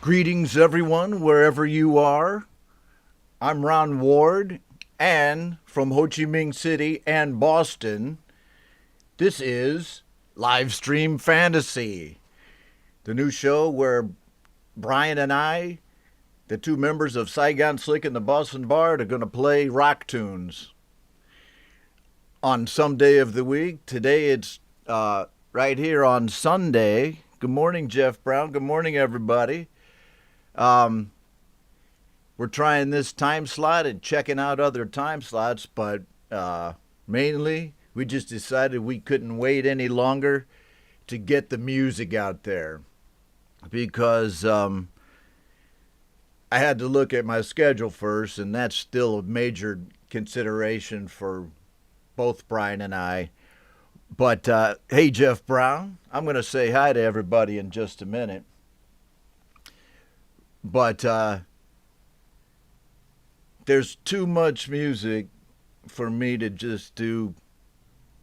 Greetings, everyone, wherever you are. I'm Ron Ward, and from Ho Chi Minh City and Boston, this is Livestream Fantasy, the new show where Brian and I, the two members of Saigon Slick and the Boston Bard, are going to play rock tunes on some day of the week. Today it's right here on Sunday. Good morning, Jeff Brown. Good morning, everybody. We're trying this time slot and checking out other time slots, but mainly we just decided we couldn't wait any longer to get the music out there because I had to look at my schedule first, and that's still a major consideration for both Brian and I. But hey, Jeff Brown, I'm going to say hi to everybody in just a minute. But there's too much music for me to just do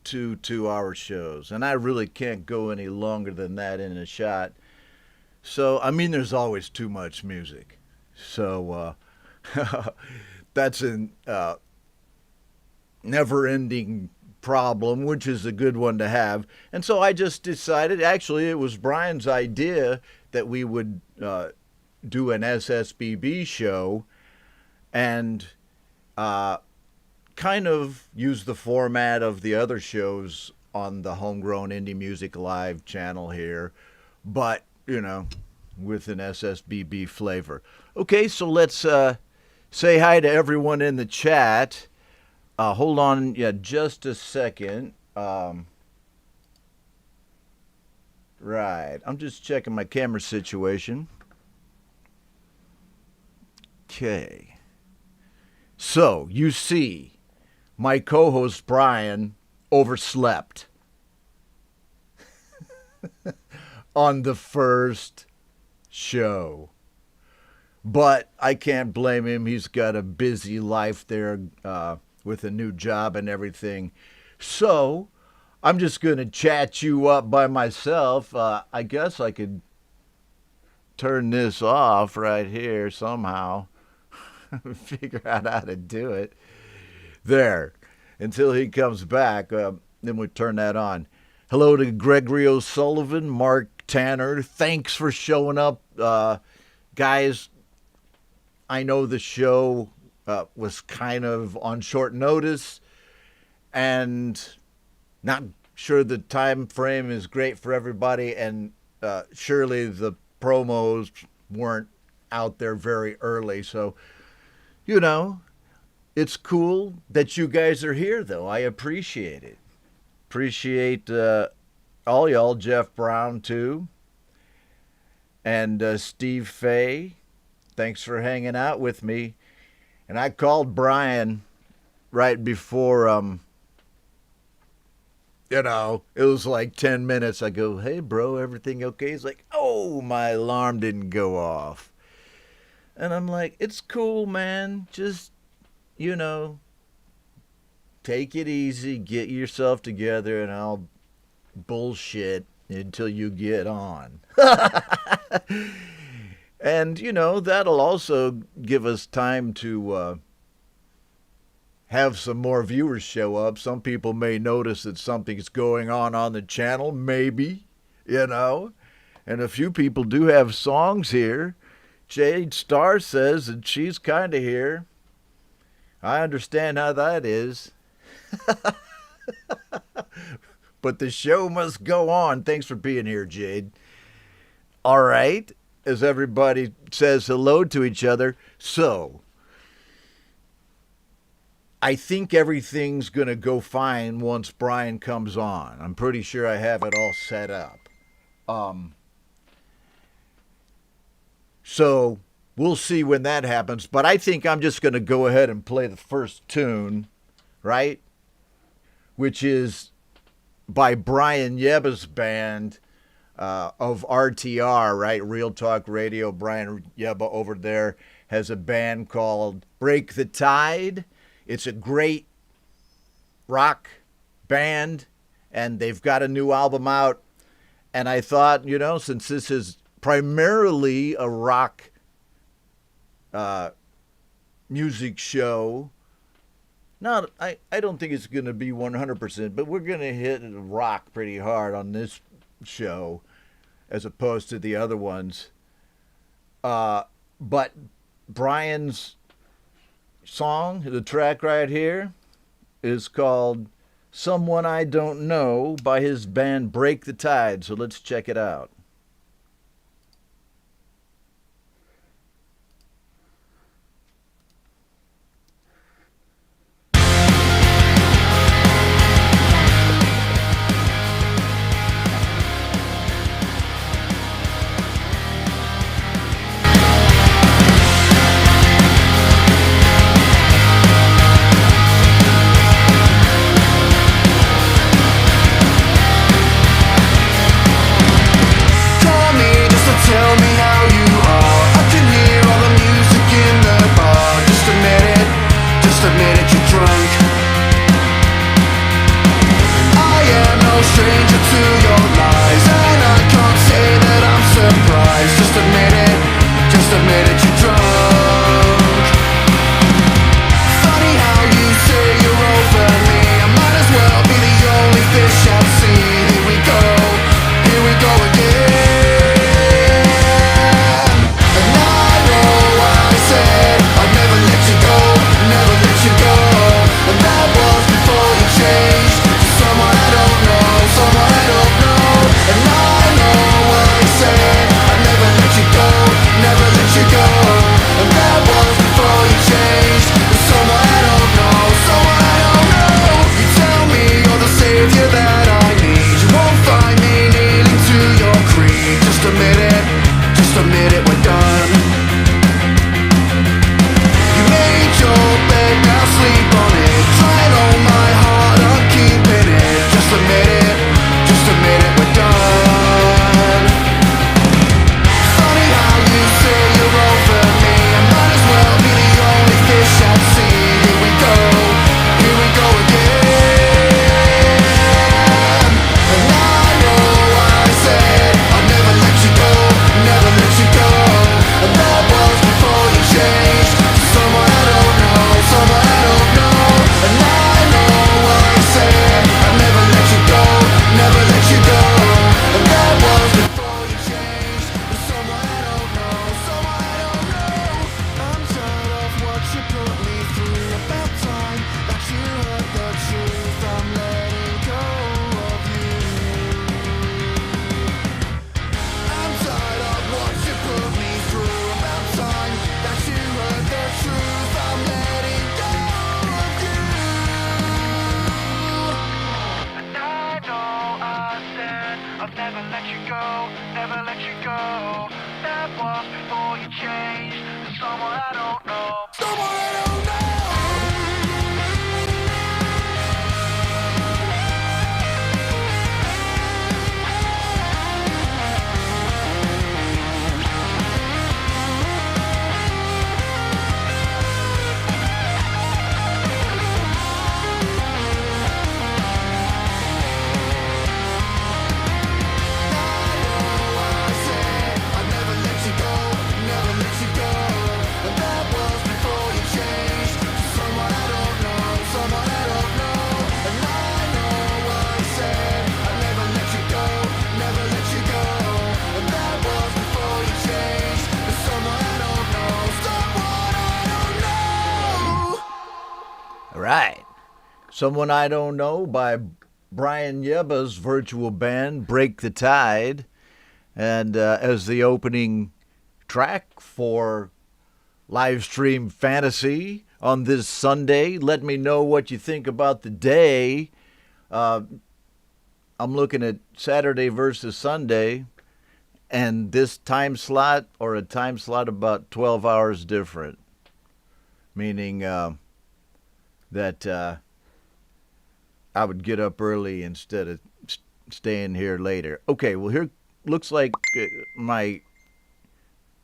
two 2-hour shows. And I really can't go any longer than that in a shot. So, I mean, there's always too much music. So, that's a never-ending problem, which is a good one to have. And so I just decided, actually, it was Brian's idea that we would do an SSBB show and kind of use the format of the other shows on the Homegrown Indie Music Live channel here, but, you know, with an SSBB flavor. Okay, so let's say hi to everyone in the chat. Hold on just a second. Right, I'm just checking my camera situation. Okay. So, you see, my co-host Brian overslept on the first show. But I can't blame him. He's got a busy life there with a new job and everything. So, I'm just going to chat you up by myself. I guess I could turn this off right here somehow. Figure out how to do it. There. Until he comes back, then we turn that on. Hello to Gregory O'Sullivan, Mark Tanner. Thanks for showing up. Guys, I know the show was kind of on short notice and not sure the time frame is great for everybody, and surely the promos weren't out there very early. So, you know, it's cool that you guys are here, though. I appreciate it. Appreciate all y'all, Jeff Brown, too. And Steve Fay. Thanks for hanging out with me. And I called Brian right before, it was like 10 minutes. I go, hey, bro, everything okay? He's like, oh, my alarm didn't go off. And I'm like, it's cool, man. Just, take it easy, get yourself together, and I'll bullshit until you get on. And, that'll also give us time to have some more viewers show up. Some people may notice that something's going on the channel, maybe, And a few people do have songs here. Jade Starr says that she's kind of here. I understand how that is. But the show must go on. Thanks for being here, Jade. All right. As everybody says hello to each other. So, I think everything's going to go fine once Brian comes on. I'm pretty sure I have it all set up. So we'll see when that happens. But I think I'm just going to go ahead and play the first tune, right? Which is by Brian Yebba's band of RTR, right? Real Talk Radio. Brian Yebba over there has a band called Break the Tide. It's a great rock band, and they've got a new album out. And I thought, since this is primarily a rock music show. Not, I don't think it's going to be 100%, but we're going to hit rock pretty hard on this show as opposed to the other ones. But Brian's song, the track right here, is called Someone I Don't Know by his band Break the Tide. So let's check it out. Right. Someone I Don't Know by Brian Yeba's virtual band, Break the Tide. And as the opening track for Livestream Fantasy on this Sunday, let me know what you think about the day. I'm looking at Saturday versus Sunday, and this time slot, or a time slot about 12 hours different, meaning that I would get up early instead of staying here later. Okay, well, here looks like my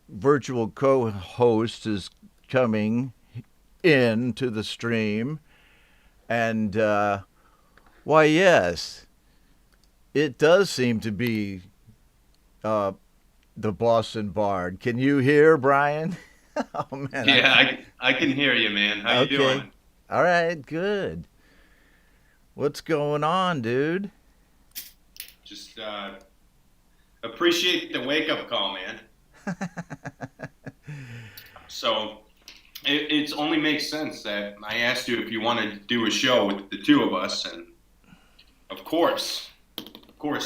virtual co-host is coming in to the stream. And, why, yes, it does seem to be the Boston Bard. Can you hear, Brian? Oh man, I Yeah, can't. I can hear you, man. How you Okay. doing? All right, good. What's going on, dude? Just appreciate the wake up call, man. So it's only makes sense that I asked you if you wanted to do a show with the two of us, and of course,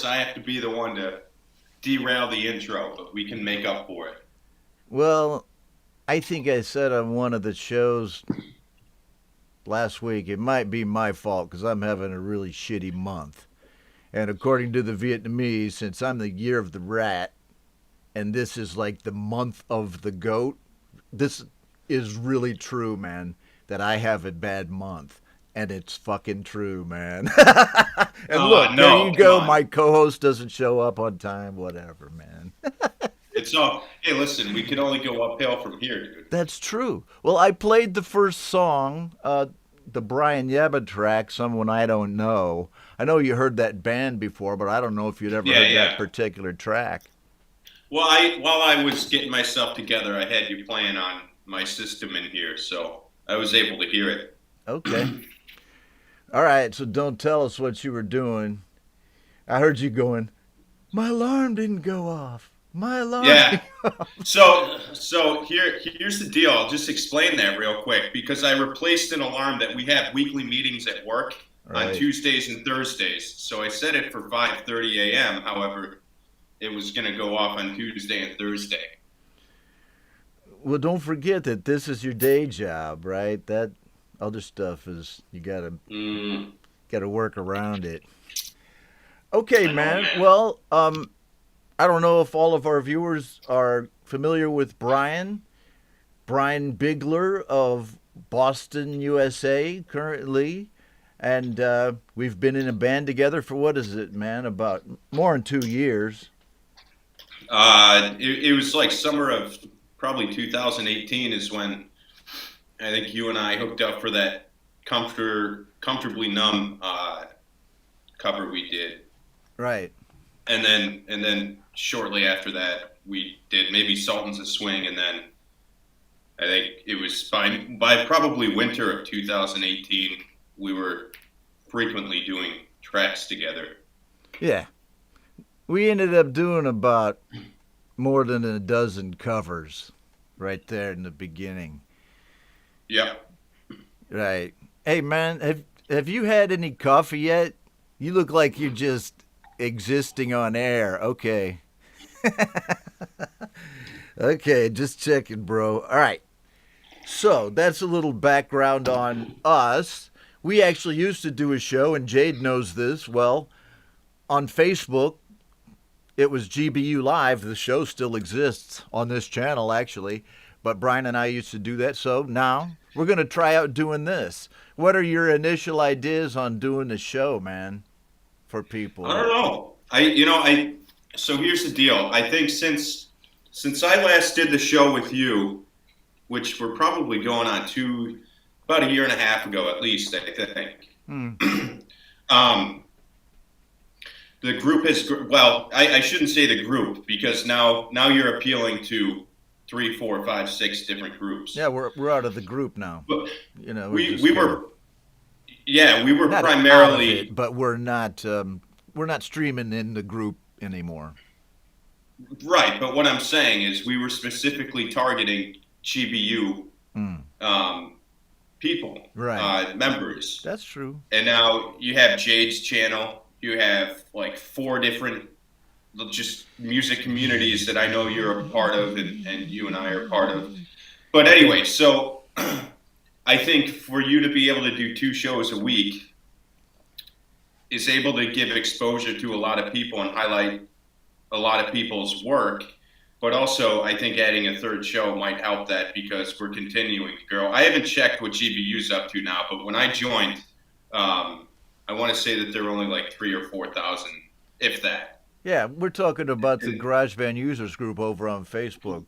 I have to be the one to derail the intro, but we can make up for it. Well, I think I said on one of the shows last week, it might be my fault because I'm having a really shitty month. And according to the Vietnamese, since I'm the year of the rat, and this is like the month of the goat, this is really true, man, that I have a bad month. And it's fucking true, man. And Oh look, there you no, come go. on. My co host doesn't show up on time, whatever, man. It's all. Hey, listen, we can only go uphill from here, dude. That's true. Well, I played the first song, the Brian Yabba track, Someone I Don't Know. I know you heard that band before, but I don't know if you'd ever Yeah, heard that yeah. particular track. Well, I while I was getting myself together, I had you playing on my system in here, so I was able to hear it. Okay. All right, so don't tell us what you were doing. I heard you going, my alarm didn't go off. My alarm Yeah. didn't go off. So here's the deal. I'll just explain that real quick because I replaced an alarm that we have weekly meetings at work on Right. Tuesdays and Thursdays. So I set it for 5:30 a.m. However, it was going to go off on Tuesday and Thursday. Well, don't forget that this is your day job, right? That other stuff is you Mm, gotta work around it. Okay, I know, man. man. Well, I don't know if all of our viewers are familiar with Brian Bigler of Boston, USA, currently. And we've been in a band together for what is it, man? About more than 2 years. It was like summer of probably 2018 is when I think you and I hooked up for that comfortably numb cover we did. Right. And then shortly after that we did maybe Sultans of Swing, and then I think it was by probably winter of 2018 we were frequently doing tracks together. Yeah. We ended up doing about more than a dozen covers right there in the beginning. Yep. Right. Hey, man, have you had any coffee yet? You look like you're just existing on air. Okay. Okay, just checking, bro. All right. So that's a little background on us. We actually used to do a show, and Jade knows this. Well, on Facebook, it was GBU Live. The show still exists on this channel, actually. But Brian and I used to do that. So now we're going to try out doing this. What are your initial ideas on doing the show, man, for I people? don't know. I so here's the deal. I think since I last did the show with you, which we're probably going on to about a year and a half ago at least, I think. Hmm. Um, the group has well, I shouldn't say the group because now you're appealing to three, four, five, six different groups. Yeah, we're out of the group now. But You know, we're we just we kind of were yeah we were not out of primarily it, but we're not streaming in the group anymore. right. But what I'm saying is we were specifically targeting GBU Hmm. um, people, Right. members. That's true. And now you have Jade's channel. You have like four different just music communities that I know you're a part of, and you and I are part of. But Okay. anyway, so I think for you to be able to do two shows a week is able to give exposure to a lot of people and highlight a lot of people's work. But also, I think adding a third show might help that because we're continuing to grow. I haven't checked what GBU's up to now, but when I joined, I want to say that there were only like 3 or 4 thousand, if that. Yeah, we're talking about the And GarageBand users group over on Facebook.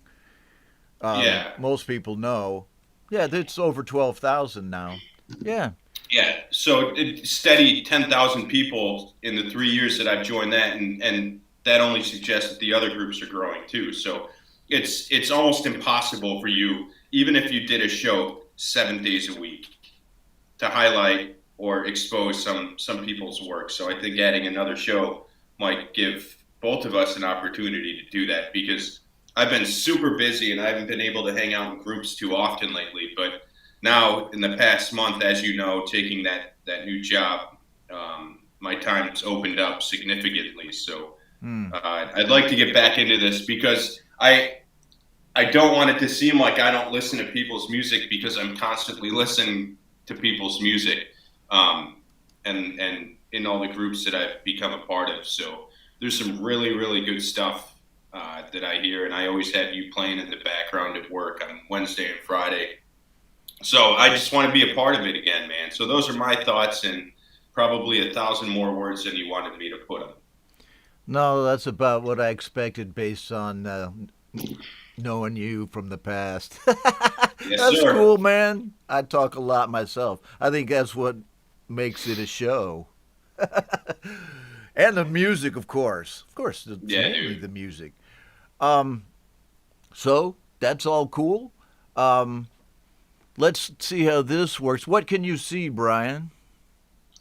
yeah, Most people know. Yeah, it's over 12,000 now. Yeah. yeah. So it steady 10,000 people in the 3 years that I've joined that, and that only suggests that the other groups are growing too. So it's almost impossible for you, even if you did a show 7 days a week, to highlight or expose some people's work. So I think adding another show might give both of us an opportunity to do that, because I've been super busy and I haven't been able to hang out in groups too often lately. But now, in the past month, as you know, taking that new job, my time's opened up significantly. So I'd like to get back into this, because I don't want it to seem like I don't listen to people's music, because I'm constantly listening to people's music, and in all the groups that I've become a part of. So there's some really, really good stuff that I hear, and I always have you playing in the background at work on Wednesday and Friday. So I just want to be a part of it again, man. So those are my thoughts, and probably 1,000 more words than you wanted me to put them. No, that's about what I expected based on knowing you from the past. Yes, That's sir. cool, man. I talk a lot myself. I think that's what makes it a show. And the music, of course. Of course, it's mainly the music. So that's all cool. Let's see how this works. What can you see, Brian?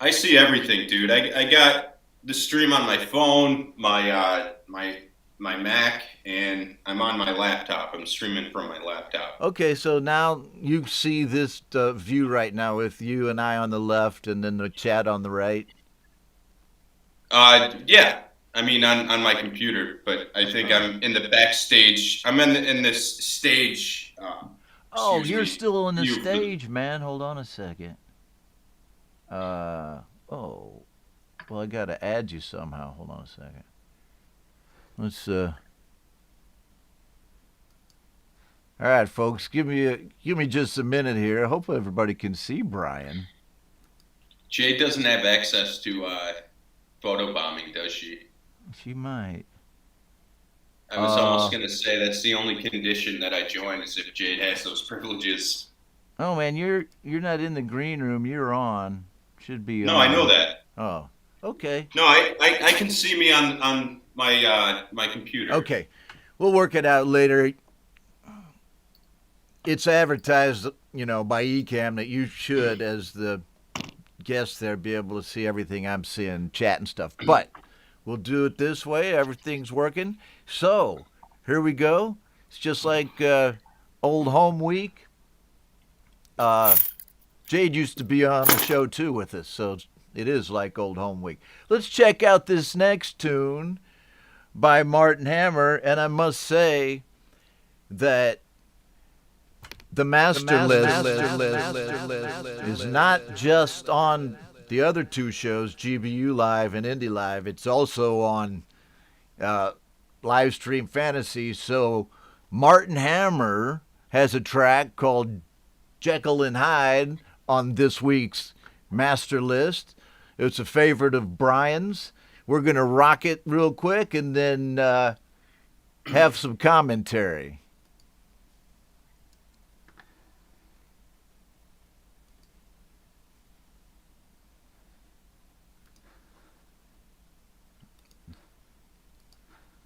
I see everything, dude. I got the stream on my phone, my Mac, and I'm on my laptop. I'm streaming from my laptop. Okay, so now you see this view right now with you and I on the left and then the chat on the right. Yeah. I mean, on my computer, but I think I'm in the backstage. I'm in this stage. Oh, you're still in the stage, man. Hold on a second. Oh, well, I gotta add you somehow. Hold on a second. Let's All right, folks, give me just a minute here. I hope everybody can see Brian. Jade doesn't have access to photobombing, does she? She might. I was almost going to say that's the only condition that I join, is if Jade has those privileges. Oh man, you're not in the green room. You're on. Should be. No, on. I know that. Oh, okay. No, I can see me on my computer. Okay, we'll work it out later. It's advertised, by Ecamm that you should, as the guest there, be able to see everything I'm seeing, chat and stuff. But we'll do it this way. Everything's working. So here we go. It's just like old home week. Jade used to be on the show too with us, so it is like old home week. Let's check out this next tune by Martin Hammer, and I must say that the master list is not just on the other two shows, GBU Live and Indie Live. It's also on Livestream Fantasy. So Martin Hammer has a track called Jekyll and Hyde on this week's master list. It's a favorite of Brian's. We're going to rock it real quick and then have some commentary.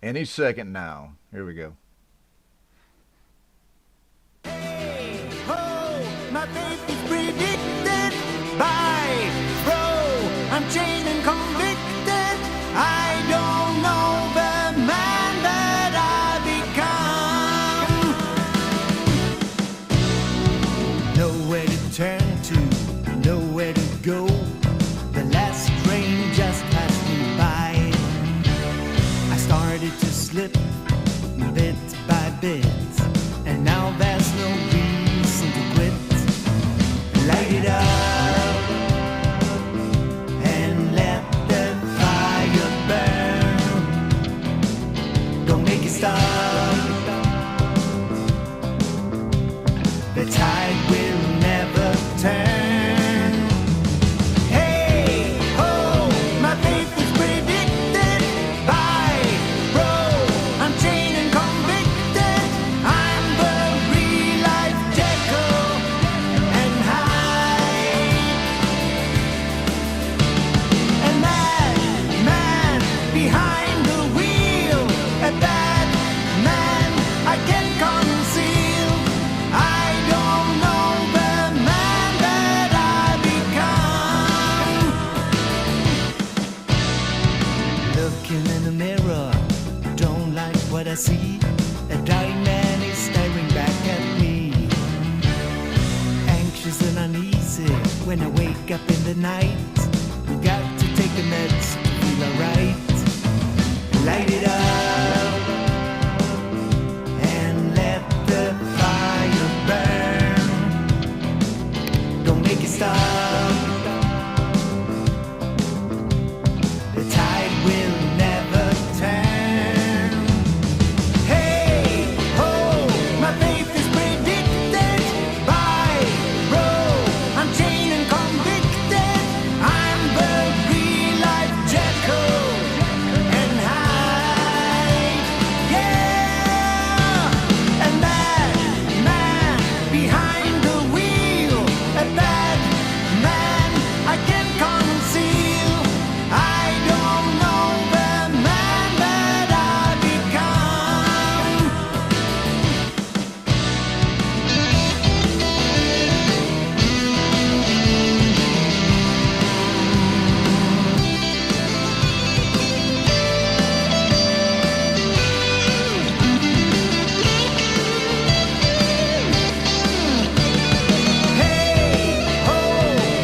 Any second now. Here we go. Hey, ho, my faith is predicted by Pro. I'm chained and convicted. I don't know the man that I become. Nowhere to turn to, nowhere to go. The last train just passed me by. I started to slip bit by bit, and now there's no reason to quit. Light it up and let the fire burn. Don't make it stop. The tide will never turn. Behind the wheel. when I wake up in the night. Got to take the meds to feel alright. Light it up and let the fire burn. Don't make it stop. The tide will never turn. Hey, ho, my faith is predicted by row. I'm chained and convicted. I'm the real life Jekyll and Hyde. Yeah, and that man behind the wheel, a bad man I can't conceal. I don't know the man that I become. Hey, ho,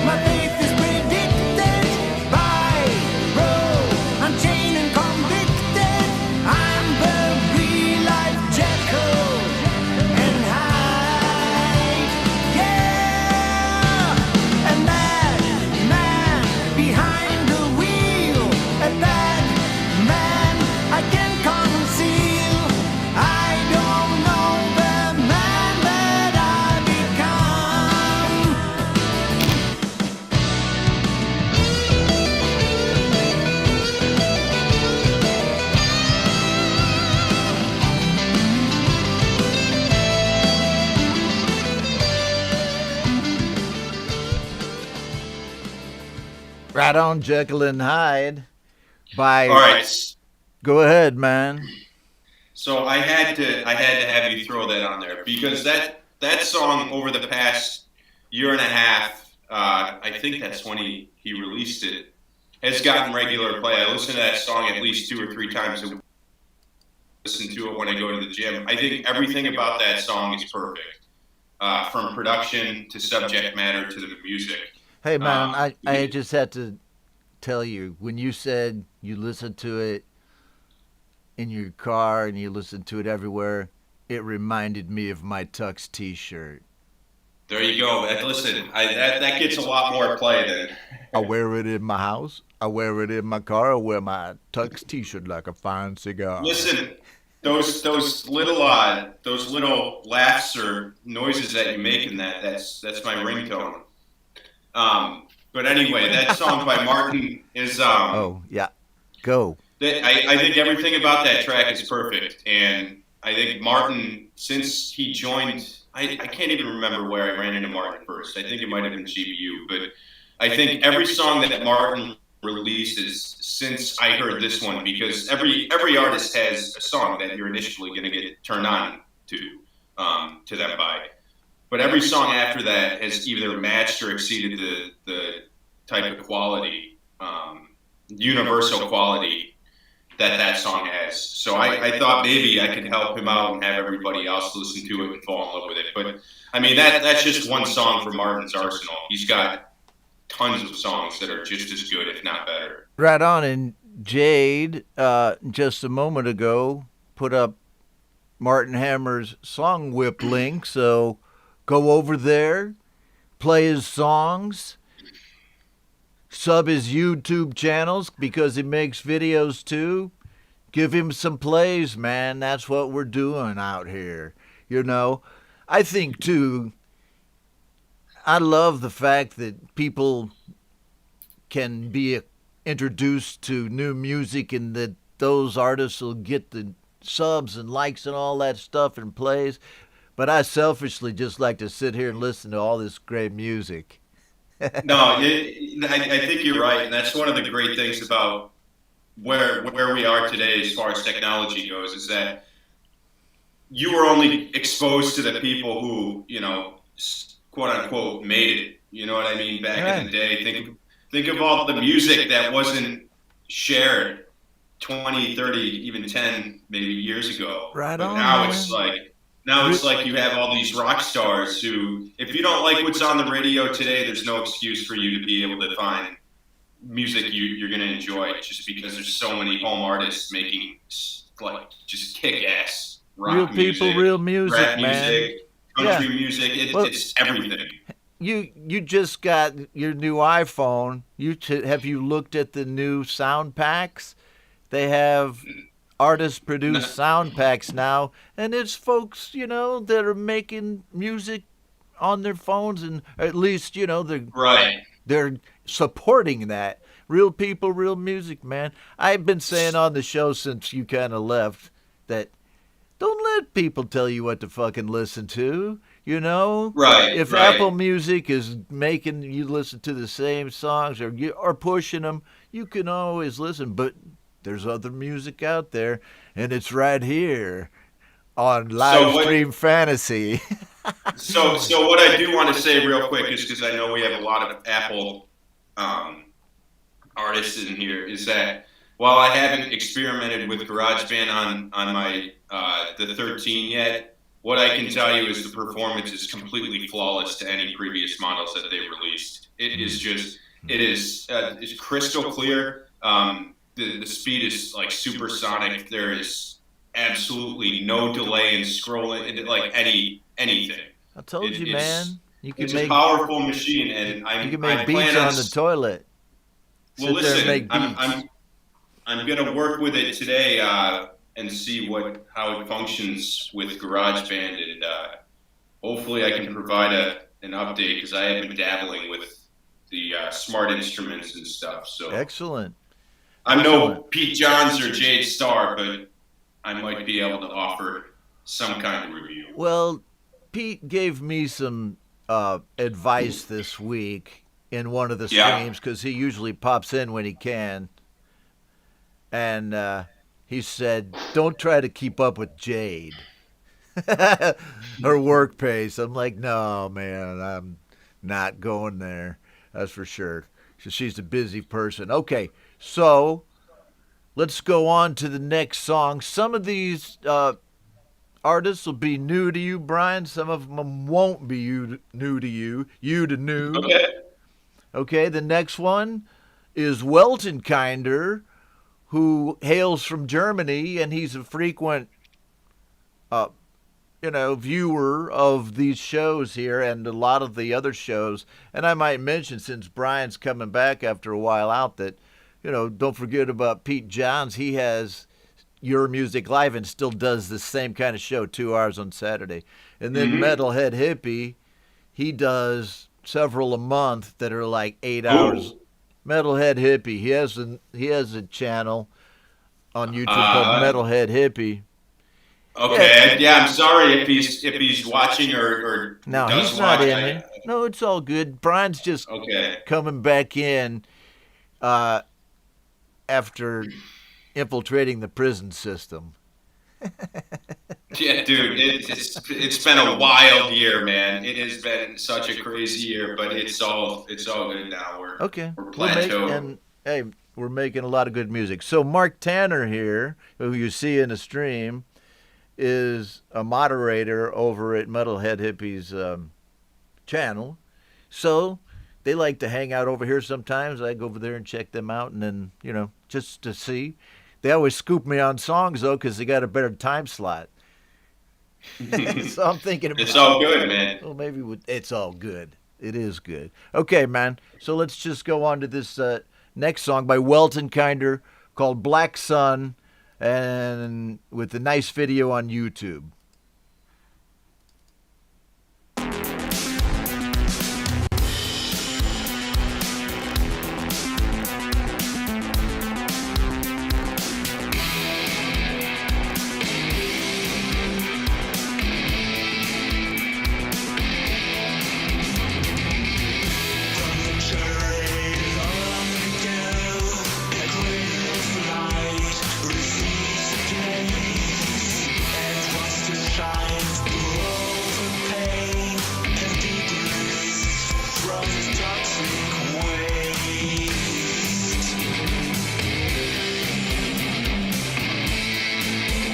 my faith is predicted by row. I'm chained and convicted. I'm the real life Jekyll and Hyde. Yeah, and that man behind the wheel, a bad man I can't conceal. I don't know the man that I become. Right on, Jekyll and Hyde. By All right. Go ahead, man. So I had to have you throw that on there because that song over the past year and a half, I think that's when he released it, has gotten regular play. I listen to that song at least 2 or 3 times a week. Listen to it when I go to the gym. I think everything about that song is perfect, from production to subject matter to the music. Hey, man, I just had to tell you, when you said you listened to it in your car and you listened to it everywhere, it reminded me of my Tux t-shirt. There you go. Listen, that gets a lot more play than I wear it in my house. I wear it in my car. I wear my Tux t-shirt like a fine cigar. Listen, those little laughs or noises that you make in that's my ringtone. But anyway, that song by Martin is Oh, yeah. Go. I think everything about that track is perfect, and I think Martin, since he joined, I can't even remember where I ran into Martin first. I think it might have been GBU, but I think every song that Martin releases since I heard this one, because every artist has a song that you're initially going to get turned on to them by. But every song after that has either matched or exceeded the type of quality, universal quality that song has. So I thought maybe I could help him out and have everybody else listen to it and fall in love with it. But I mean, that's just one song from Martin's arsenal. He's got tons of songs that are just as good, if not better. Right on. And Jade, just a moment ago, put up Martin Hammer's Song Whip link. So go over there, play his songs, sub his YouTube channels because he makes videos too. Give him some plays, man. That's what we're doing out here. You know, I think too, I love the fact that people can be introduced to new music and that those artists will get the subs and likes and all that stuff and plays. But I selfishly just like to sit here and listen to all this great music. No, I think you're right, and that's one of the great things about where we are today as far as technology goes, is that you were only exposed to the people who, you know, quote unquote, made it. You know what I mean? Back in the day, think of all the music that wasn't shared 20, 30, even 10 maybe years ago. Right but on. now man. it's like Now it's like you have all these rock stars who, if you don't like what's on the radio today, there's no excuse for you to be able to find music you're going to enjoy, just because there's so many home artists making like just kick-ass rock real music, people, real music, rap man. music, country music. It's everything. You just got your new iPhone. Have you looked at the new sound packs? They have artists produce sound packs now, and it's folks, that are making music on their phones, and at least, they're supporting that. Real people, real music, man. I've been saying on the show since you kind of left that don't let people tell you what to fucking listen to, Right. If right. Apple Music is making you listen to the same songs or pushing them, you can always listen, but there's other music out there, and it's right here on Livestream Fantasy. So what I do want to say real quick is, because I know we have a lot of Apple artists in here, is that while I haven't experimented with GarageBand on my the 13 yet, what I can tell you is the performance is completely flawless to any previous models that they've released. It is crystal clear. The speed is like supersonic. There is absolutely no delay in scrolling, like anything. I told you, man. It's a powerful machine, and you can make beats on the toilet. Well, listen, I'm gonna work with it today and see how it functions with GarageBand, and hopefully I can provide an update, because I have been dabbling with the smart instruments and stuff. So excellent. I'm no Pete Johns or Jade Starr, but I might be able to offer some kind of review. Well, Pete gave me some advice this week in one of the streams, because he usually pops in when he can. And he said, don't try to keep up with Jade. Her work pace. I'm like, no, man, I'm not going there. That's for sure. She's a busy person. Okay, so let's go on to the next song. Some of these artists will be new to you, Brian. Some of them won't be new to you. You to new. Okay, the next one is Welton Kinder, who hails from Germany, and he's a frequent viewer of these shows here and a lot of the other shows. And I might mention, since Brian's coming back after a while out, that, don't forget about Pete Johns. He has Your Music Live and still does the same kind of show, 2 hours on Saturday. And then Metalhead Hippie, he does several a month that are like 8 hours. Ooh. Metalhead Hippie. He has a channel on YouTube called Metalhead Hippie. Okay, I'm sorry if he's watching or no, he's not in there. No, it's all good. Brian's just coming back in after infiltrating the prison system. Yeah, dude, it's been a wild year, man. It has been such a crazy year, but it's all good now. We're plateaued. We're making a lot of good music. So Mark Tanner here, who you see in the stream, is a moderator over at Metalhead Hippie's channel. So they like to hang out over here sometimes. I go over there and check them out, and then, just to see. They always scoop me on songs, though, because they got a better time slot. So I'm thinking about it's all good, man. Well, maybe it's all good. It is good. Okay, man. So let's just go on to this next song by Welton Kinder called Black Sun, and with a nice video on YouTube.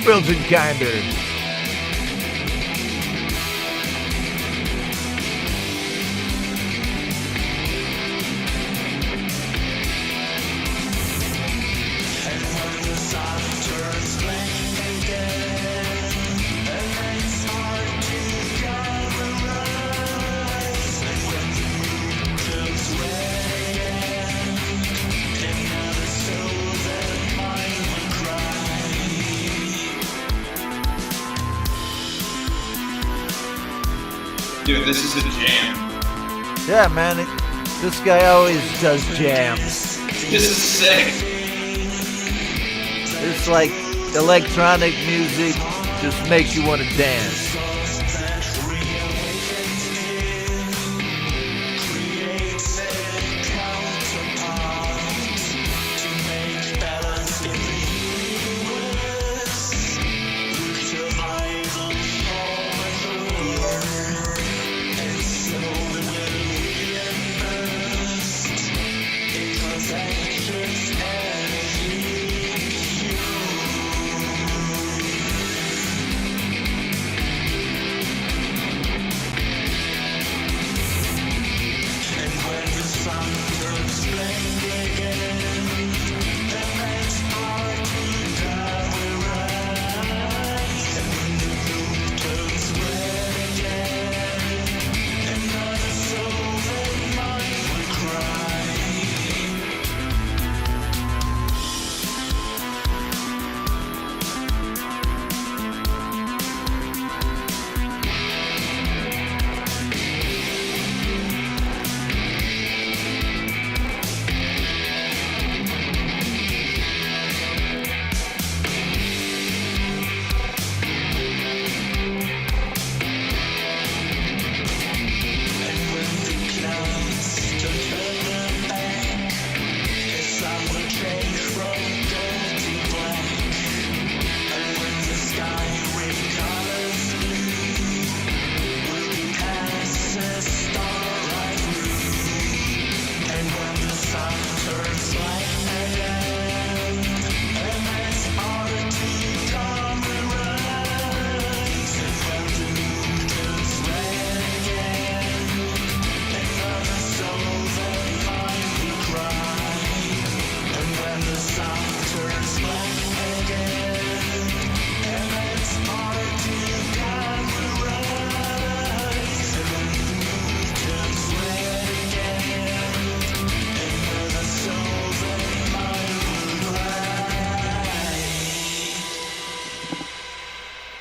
Welton Kinder. Dude, this is a jam. Yeah, man. This guy always does jams. This is sick. It's like electronic music just makes you want to dance.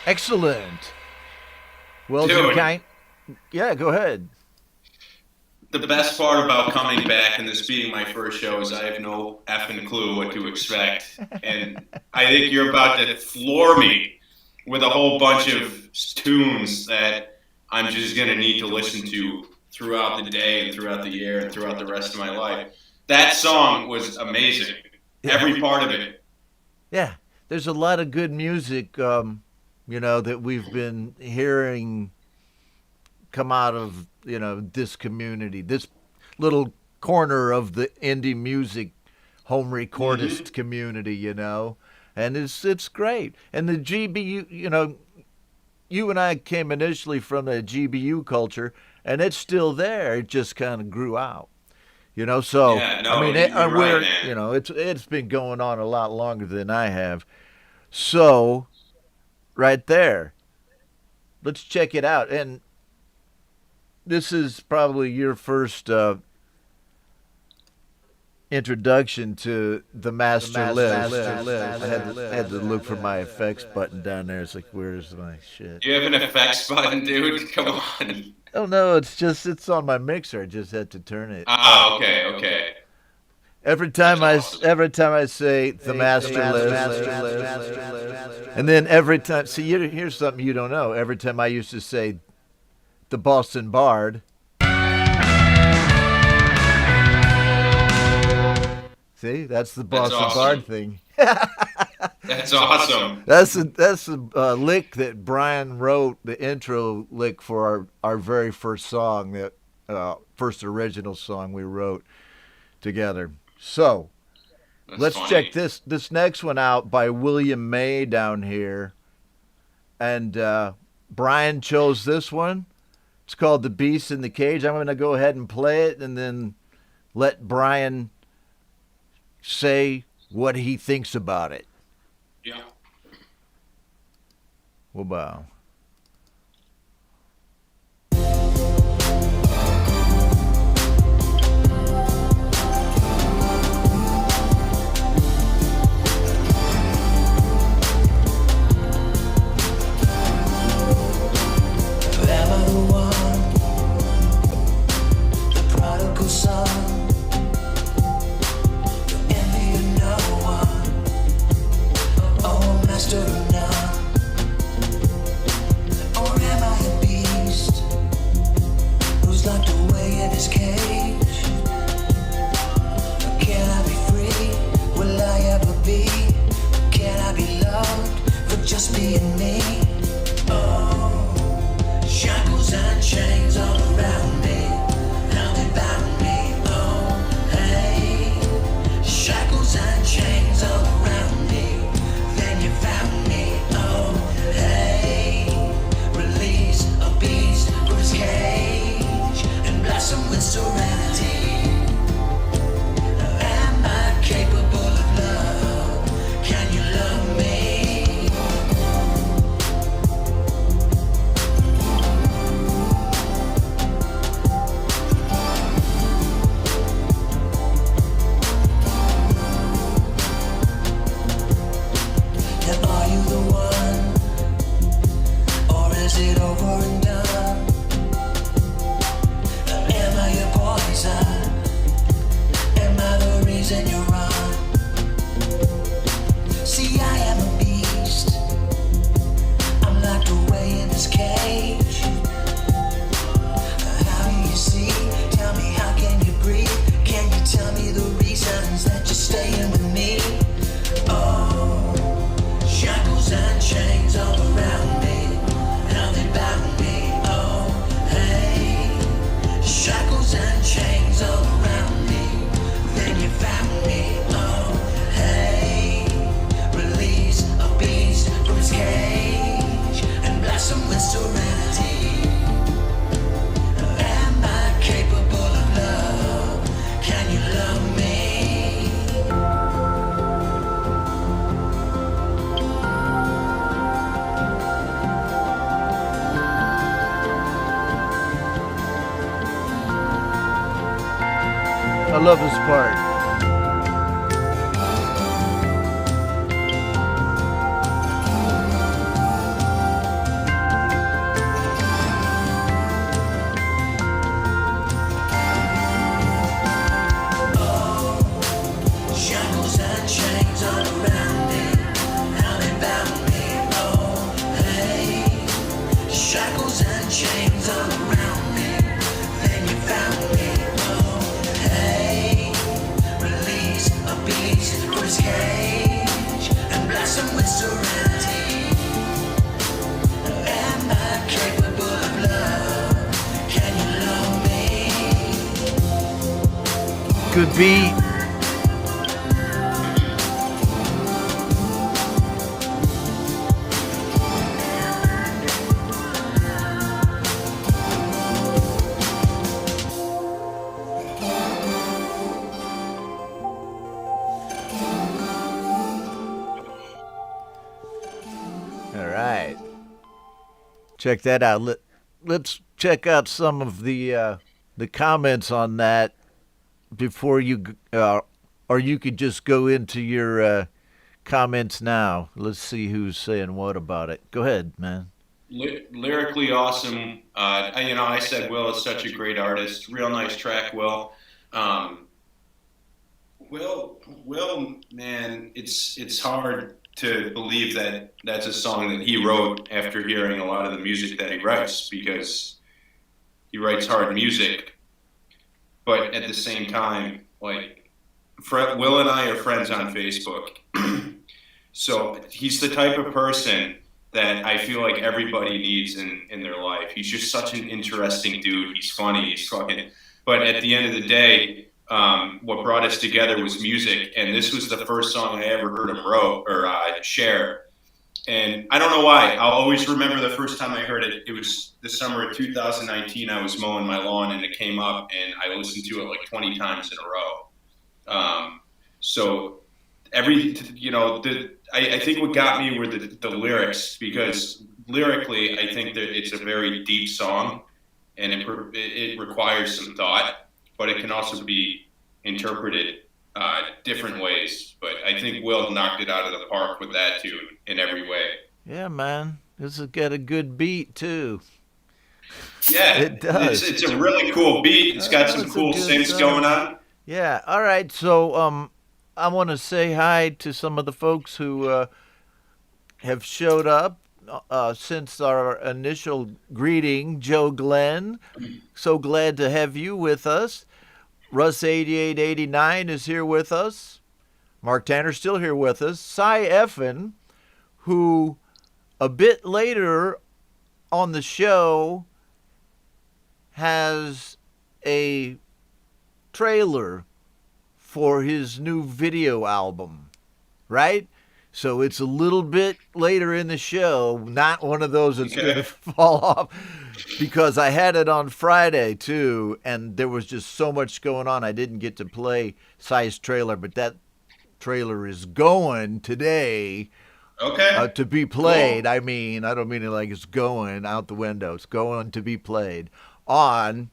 Excellent. Well, Dude. Yeah, go ahead. The best part about coming back and this being my first show is I have no effing clue what to expect. And I think you're about to floor me with a whole bunch of tunes that I'm just going to need to listen to throughout the day and throughout the year and throughout the rest of my life. That song was amazing. Yeah. Every part of it. Yeah, there's a lot of good music, that we've been hearing come out of, this community, this little corner of the indie music home recordist community, and it's great. And the GBU, you and I came initially from the GBU culture, and it's still there. It just kind of grew out, So Yeah, no, I mean, you're right, man. it's been going on a lot longer than I have. So, right there, let's check it out. And this is probably your first introduction to the master list. I had to look for my effects button down there. It's like, where's my shit? You have an effects button, dude? Come on. Oh no, it's on my mixer. I just had to turn it. Ah, okay. Every time I say the master list, and then every time, see, here's something you don't know. Every time I used to say the Boston Bard, see, that's the Boston awesome. Bard thing. That's awesome. That's a lick that Brian wrote, the intro lick for our very first song, that first original song we wrote together. So, let's check this next one out by William May down here. And Brian chose this one. It's called The Beast in the Cage. I'm going to go ahead and play it and then let Brian say what he thinks about it. Yeah. We'll bow. Am I the one I love this part. Shackles and chains all around me, how they bound me, oh, hey. Shackles and chains all around me, then you found me, oh, hey. Release a beast from his cage and blast him with serenity. Am I capable of love? Can you love me? Good beat. All right. Check that out. Let's check out some of the comments on that before you, or you could just go into your comments now. Let's see who's saying what about it. Go ahead, man. Lyrically awesome. I said Will is such a great artist. Real nice track, Will. Will, man, it's hard to believe that that's a song that he wrote after hearing a lot of the music that he writes, because he writes hard music. But at the same time, like, Will and I are friends on Facebook. So he's the type of person that I feel like everybody needs in their life. He's just such an interesting dude. He's funny. He's fucking. But at the end of the day, what brought us together was music, and this was the first song I ever heard him wrote or share. And I don't know why. I'll always remember the first time I heard it. It was the summer of 2019. I was mowing my lawn, and it came up, and I listened to it like 20 times in a row. So I think what got me were the lyrics, because lyrically, I think that it's a very deep song, and it requires some thought, but it can also be interpreted different ways. But I think Will knocked it out of the park with that tune in every way. Yeah, man. This has got a good beat, too. Yeah, It does. It's a really cool beat. It's got some cool synths going on. Yeah. All right. So I want to say hi to some of the folks who have showed up since our initial greeting. Joe Glenn, so glad to have you with us. Russ8889 is here with us. Mark Tanner's still here with us. Cy Effin, who a bit later on the show has a trailer for his new video album, right? So it's a little bit later in the show, not one of those that's going to fall off, because I had it on Friday too, and there was just so much going on. I didn't get to play Cy's trailer, but that trailer is going today. Okay. To be played. Cool. I mean, I don't mean it like it's going out the window. It's going to be played on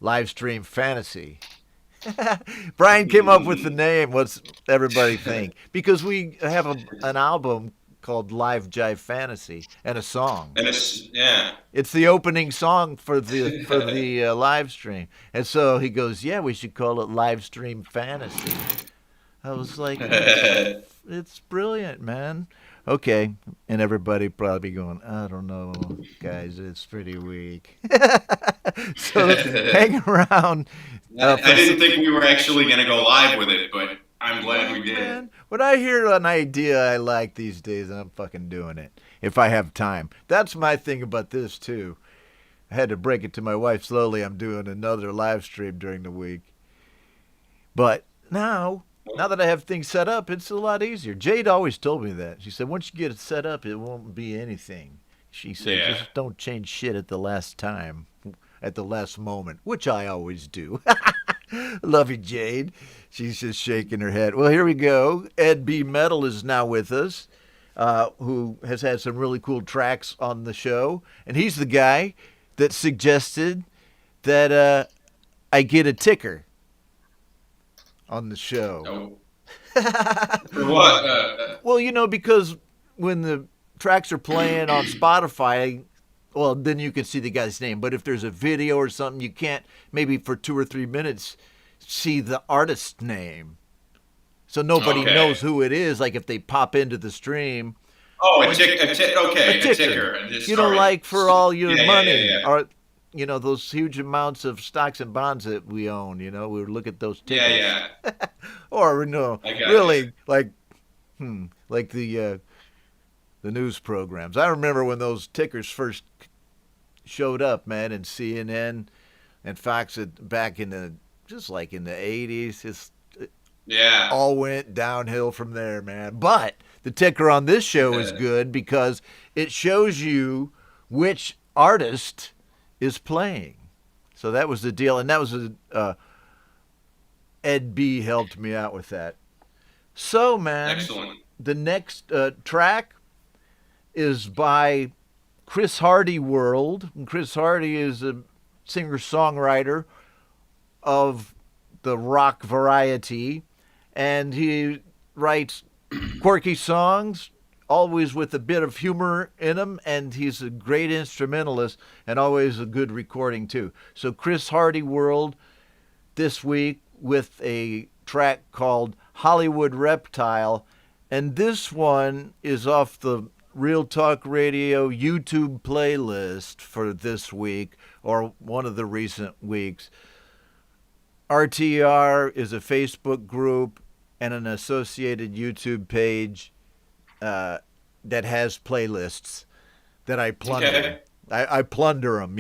Livestream Fantasy. Brian came up with the name. What's everybody think? Because we have an album called Live Jive Fantasy and a song. And it's the opening song for the live stream. And so he goes, "Yeah, we should call it Livestream Fantasy." I was like, "It's brilliant, man." Okay, and everybody probably going, "I don't know, guys, it's pretty weak." So hang around. I didn't think we were actually going to go live with it, but I'm glad we did. Man, when I hear an idea I like these days, I'm fucking doing it if I have time. That's my thing about this too. I had to break it to my wife slowly. I'm doing another live stream during the week. But now that I have things set up, it's a lot easier. Jade always told me that. She said, once you get it set up, it won't be anything. She said, just don't change shit at the last time, at the last moment, which I always do. Love you, Jade. She's just shaking her head. Well, here we go. Ed B. Metal is now with us, who has had some really cool tracks on the show. And he's the guy that suggested that I get a ticker. on the show. Oh. For what? Well, because when the tracks are playing on Spotify, well, then you can see the guy's name. But if there's a video or something, you can't, maybe for 2 or 3 minutes, see the artist's name. So nobody knows who it is. Like if they pop into the stream. Oh, a ticker. Just, like for all your money. Or, those huge amounts of stocks and bonds that we own, we look at those tickers. Yeah. Or, really, like the news programs. I remember when those tickers first showed up, man, in CNN and Fox back in the 80s. All went downhill from there, man. But the ticker on this show is good because it shows you which artist is playing. So that was the deal, and that was Ed B helped me out with that. So, man, excellent. The next track is by Chris Hardy World. And Chris Hardy is a singer-songwriter of the rock variety, and he writes quirky songs, always with a bit of humor in them, and he's a great instrumentalist and always a good recording too. So Chris Hardy World this week with a track called Hollywood Reptile, and this one is off the Real Talk Radio YouTube playlist for this week, or one of the recent weeks. RTR is a Facebook group and an associated YouTube page that has playlists that I plunder. Okay. I plunder them,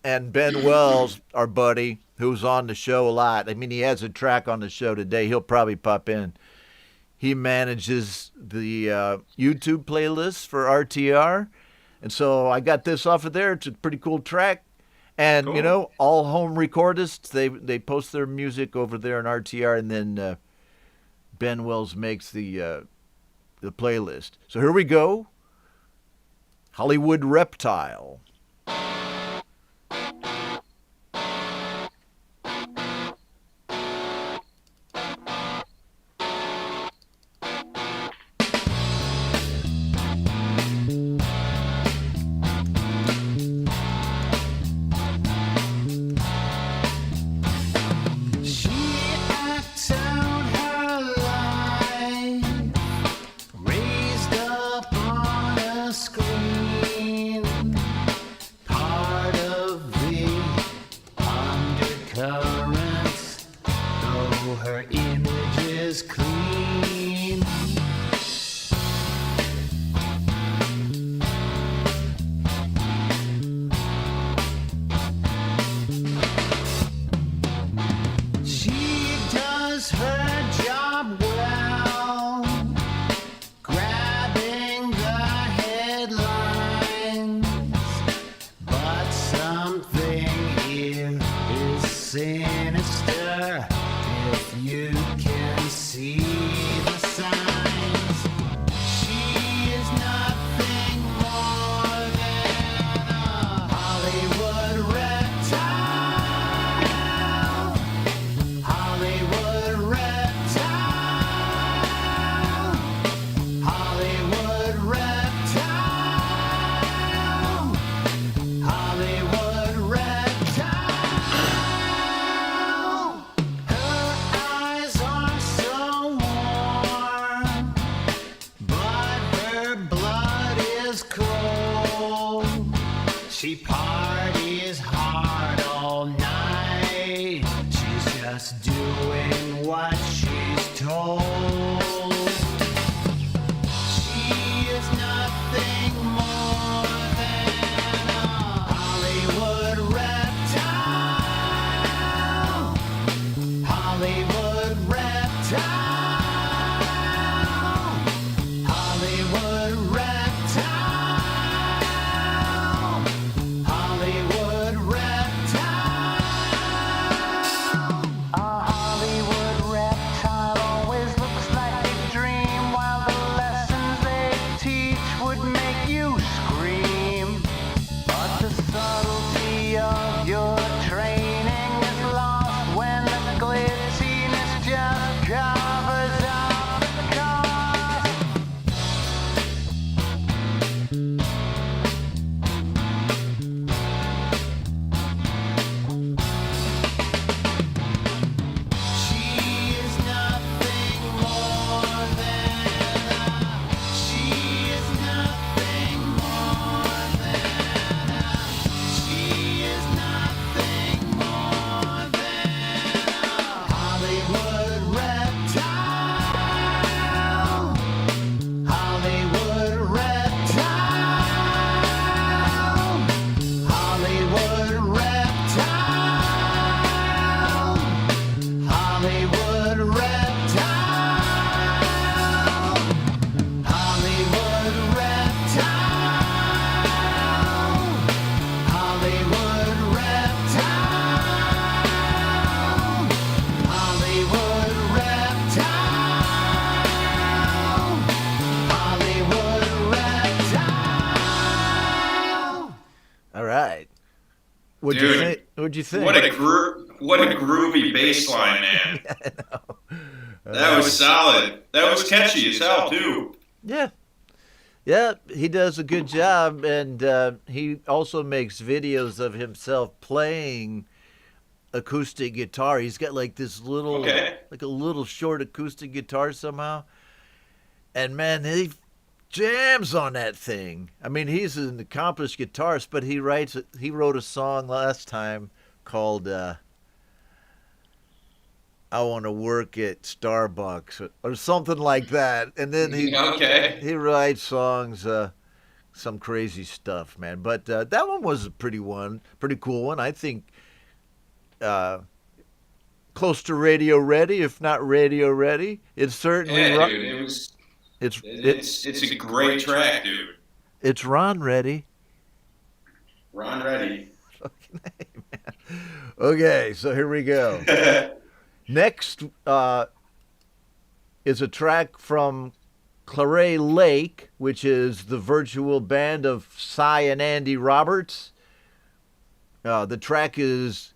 And Ben Wells, our buddy, who's on the show a lot. I mean, he has a track on the show today. He'll probably pop in. He manages the YouTube playlist for RTR. And so I got this off of there. It's a pretty cool track. And, cool. All home recordists, they post their music over there on RTR, and then Ben Wells makes the playlist. So here we go. Hollywood Reptile. She parties hard all night. She's just doing what she's told. She is nothing more than a Hollywood reptile. Hollywood reptile. Hollywood reptile. Hollywood reptile. A Hollywood reptile. What'd you think? What'd you think? What a groovy bass line, man. Yeah, I know. That was solid. That was catchy as hell too. Yeah. Yeah, he does a good job, and he also makes videos of himself playing acoustic guitar. He's got like this little, like a little short acoustic guitar somehow. And man, he jams on that thing. I mean, he's an accomplished guitarist, but he wrote a song last time called I Want to Work at Starbucks or something like that. And then he writes songs, some crazy stuff, man. But that one was a pretty cool one. I think close to radio ready, if not radio ready. It's certainly dude, it's a great track, dude. It's Ron Ready. Ron Ready. Fucking hey, man. Okay, so here we go. Next is a track from Claret Lake, which is the virtual band of Cy and Andy Roberts. The track is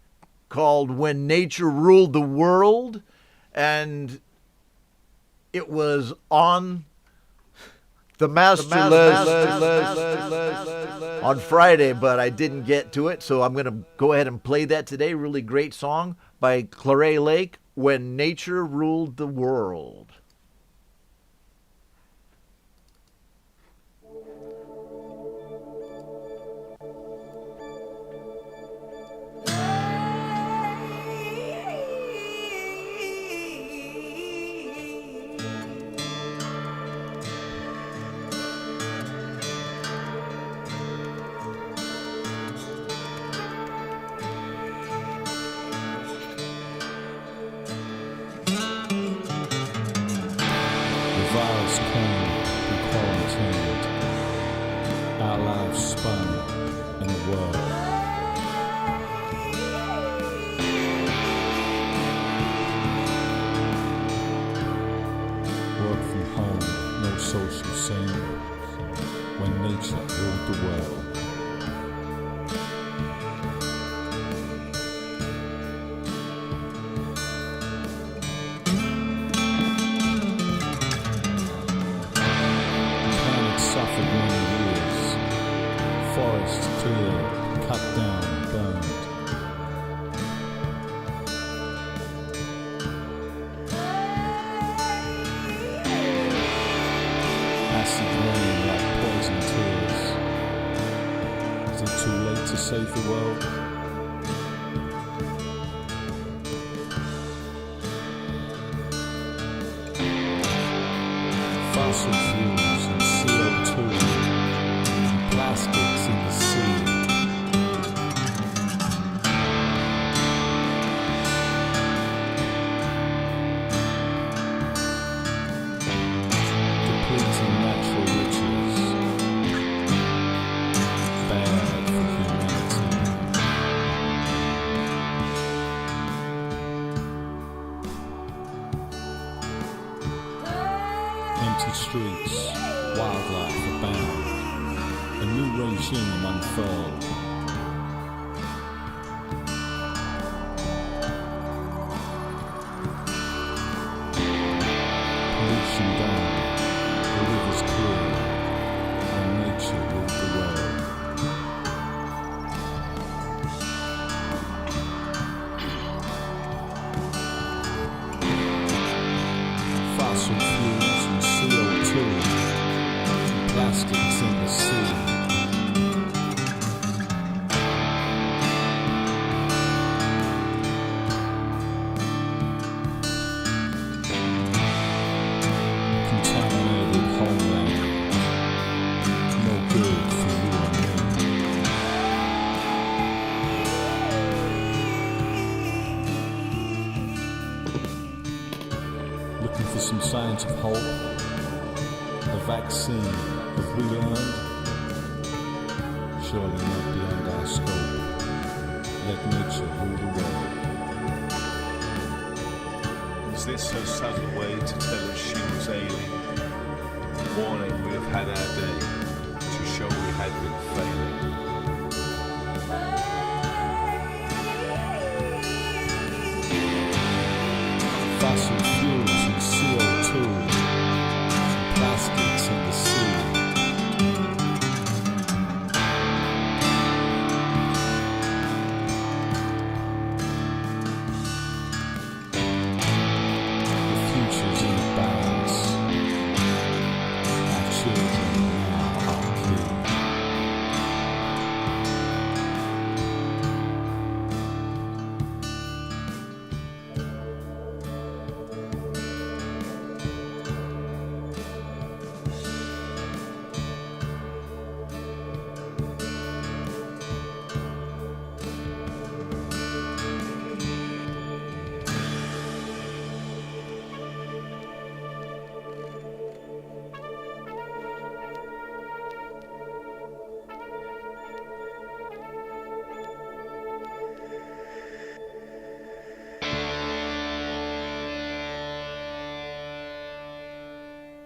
called When Nature Ruled the World, and it was on the master list on Friday, but I didn't get to it, so I'm going to go ahead and play that today. Really great song by Claret Lake, When Nature Ruled the World. virus came, we quarantined. Our lives spun in a whirl. Work from home, no social scene. When nature ruled the world. Forests cleared, cut down, burned. Acid rain like poison tears. Is it too late to save the world? Fossil fuels and CO2. Plastics in the sea. Depleting natural riches. Bad for humanity. Empty streets, wildlife abound. A new regime unfurled. Pollution down, the rivers clear, and nature ruled the world. Fossil fuels and CO2, and plastics in the sea. Looking for some signs of hope, a vaccine, have we learned? Surely not beyond our scope. Let nature rule the world. Was this her subtle way to tell us she was ailing? Warning, we have had our day, to show we had been failing. fossil fuels and CO2, and plastics in the sea. The future's in the balance. Our children now are key.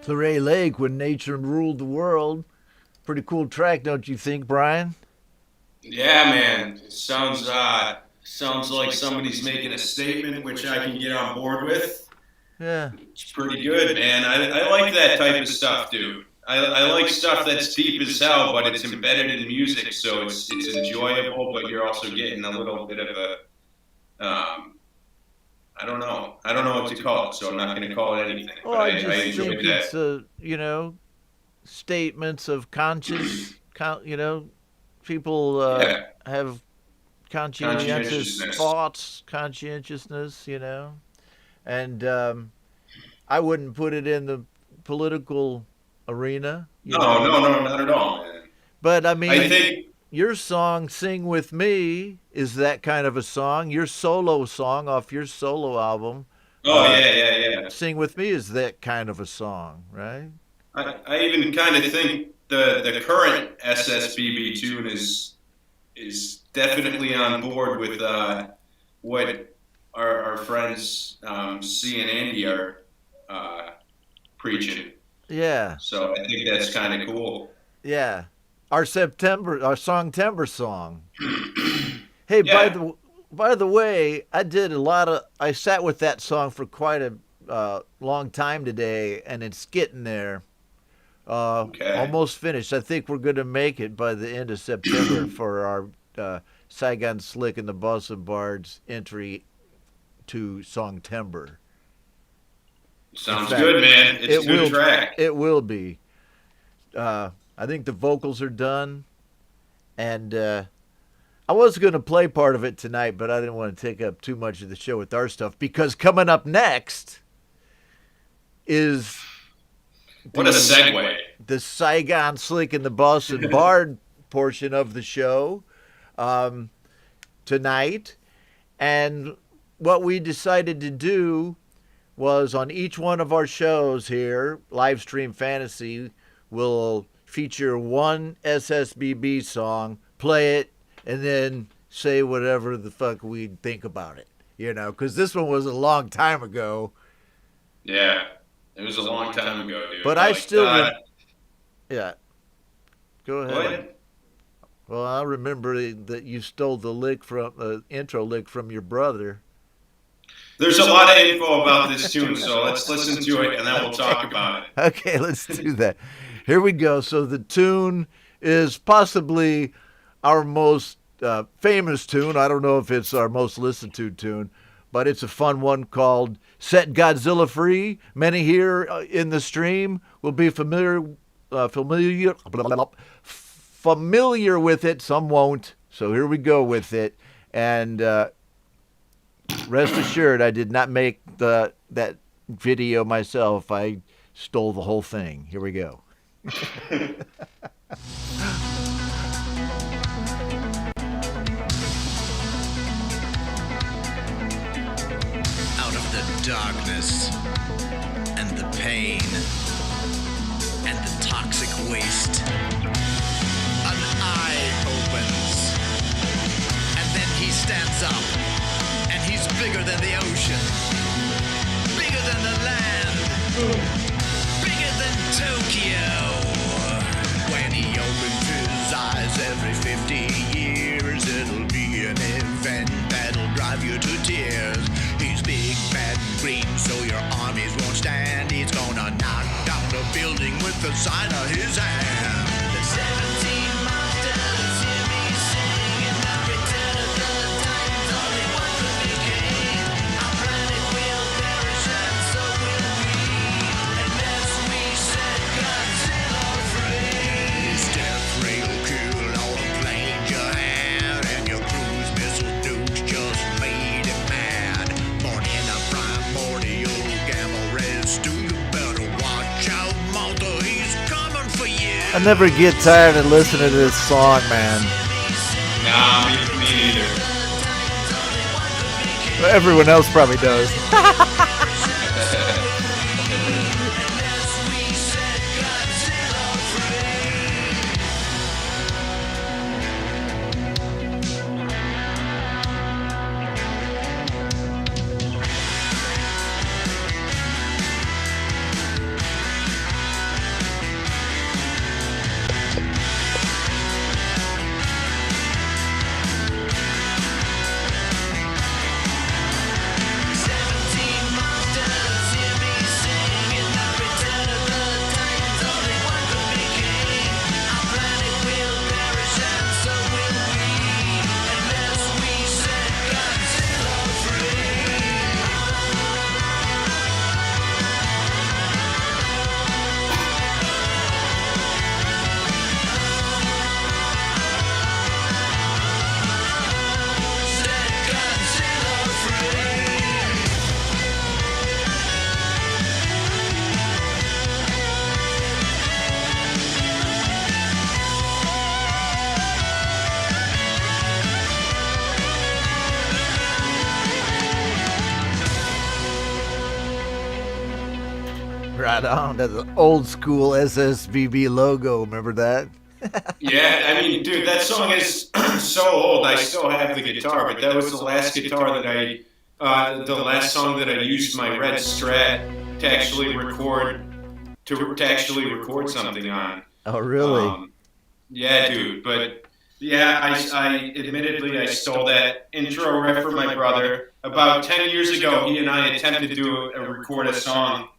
Claret Lake, When Nature Ruled the World. Pretty cool track, don't you think, Brian? Yeah, man. It sounds like somebody's making a statement, which I can get on board with. Yeah. It's pretty good, man. I like that type of stuff, dude. I like stuff that's deep as hell, but it's embedded in music, so it's enjoyable, but you're also getting a little bit of a, I don't know what to call it, so I'm not going to call it anything. Well, But I I just enjoy think that. it's, statements of people Yeah. have conscientious Conscientiousness. thoughts, conscientiousness, and I wouldn't put it in the political arena. No, not at all, man. But I mean, I think your song "Sing with Me" is that kind of a song. Your solo song off your solo album, yeah. "Sing with Me," is that kind of a song, right? I even kind of think the current SSBB tune is definitely on board with what our friends C and Andy are preaching. Yeah, So I think that's kind of cool. yeah. Our Songtember song. Hey, Yeah. by the way, I sat with that song for quite a long time today, and it's getting there. Okay. Almost finished. I think we're going to make it by the end of September for our Saigon Slick and the Boss of Bards entry to Songtember. Sounds In fact, good, man. It's a good track. It will be. I think the vocals are done, and I was going to play part of it tonight, but I didn't want to take up too much of the show with our stuff, because coming up next is What a segue. the Saigon Slick and the Boston Bard portion of the show tonight. And what we decided to do was, on each one of our shows here, Livestream Fantasy will feature one SSBB song, play it, and then say whatever the fuck we think about it. Because this one was a long time ago. Yeah. It was a long time ago, dude. But I still... yeah. Go ahead. Go ahead. Well, I remember that you stole the intro lick from your brother. There's a lot of info about this tune, so let's listen to it and then we'll talk about it. Okay, let's do that. Here we go. So the tune is possibly our most famous tune. I don't know if it's our most listened to tune, but it's a fun one called "Set Godzilla Free." Many here in the stream will be familiar with it. Some won't. So here we go with it. And rest assured, I did not make that video myself. I stole the whole thing. Here we go. Out of the darkness and the pain and the toxic waste, an eye opens, and then he stands up, and he's bigger than the ocean, bigger than the land, bigger than Tokyo. When he opens his eyes every 50 years, it'll be an event that'll drive you to tears. He's big, bad, green, so with the sign of his hand. The 17 monsters hear me sing, in the return of the titans, only one could be king. Our planet will perish and so will we, unless we set Godzilla free. His death ray will kill all the planes you had, and your cruise missile dukes just made it mad. Born in a primordial gamma ray stew, you better watch out, Malta, he's coming for you. I never get tired of listening to this song, man. Nah, me neither. Well, everyone else probably does. Right on. That's an old school SSBB logo. Remember that? Yeah, I mean, dude, that song is so old. I still have the guitar, but that was the last guitar that the last song that I used my red Strat to actually record something on. Oh, really? Yeah, dude. But yeah, I admittedly I stole that intro riff from my brother about 10 years ago. He and I attempted to record a song.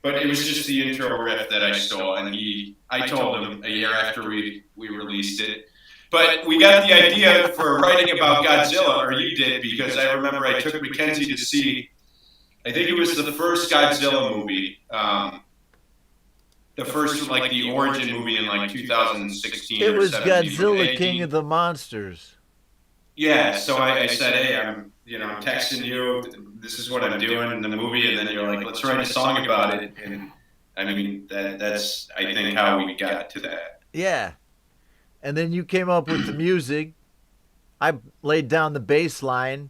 But it was just the intro riff that I stole, and I told him a year after we released it. But we got the idea for writing about Godzilla, or you did, because I remember I took Mackenzie to see, I think it was the first Godzilla movie, the first, like, the origin movie in, like, 2016 It or was 17. Godzilla, King of the Monsters. Yeah, so I said, hey, I'm texting you, this is what I'm doing in the movie, and then you're like, let's write a song about it. And I mean, that's, I think, how we got to that. Yeah. And then you came up with the music. I laid down the bass line.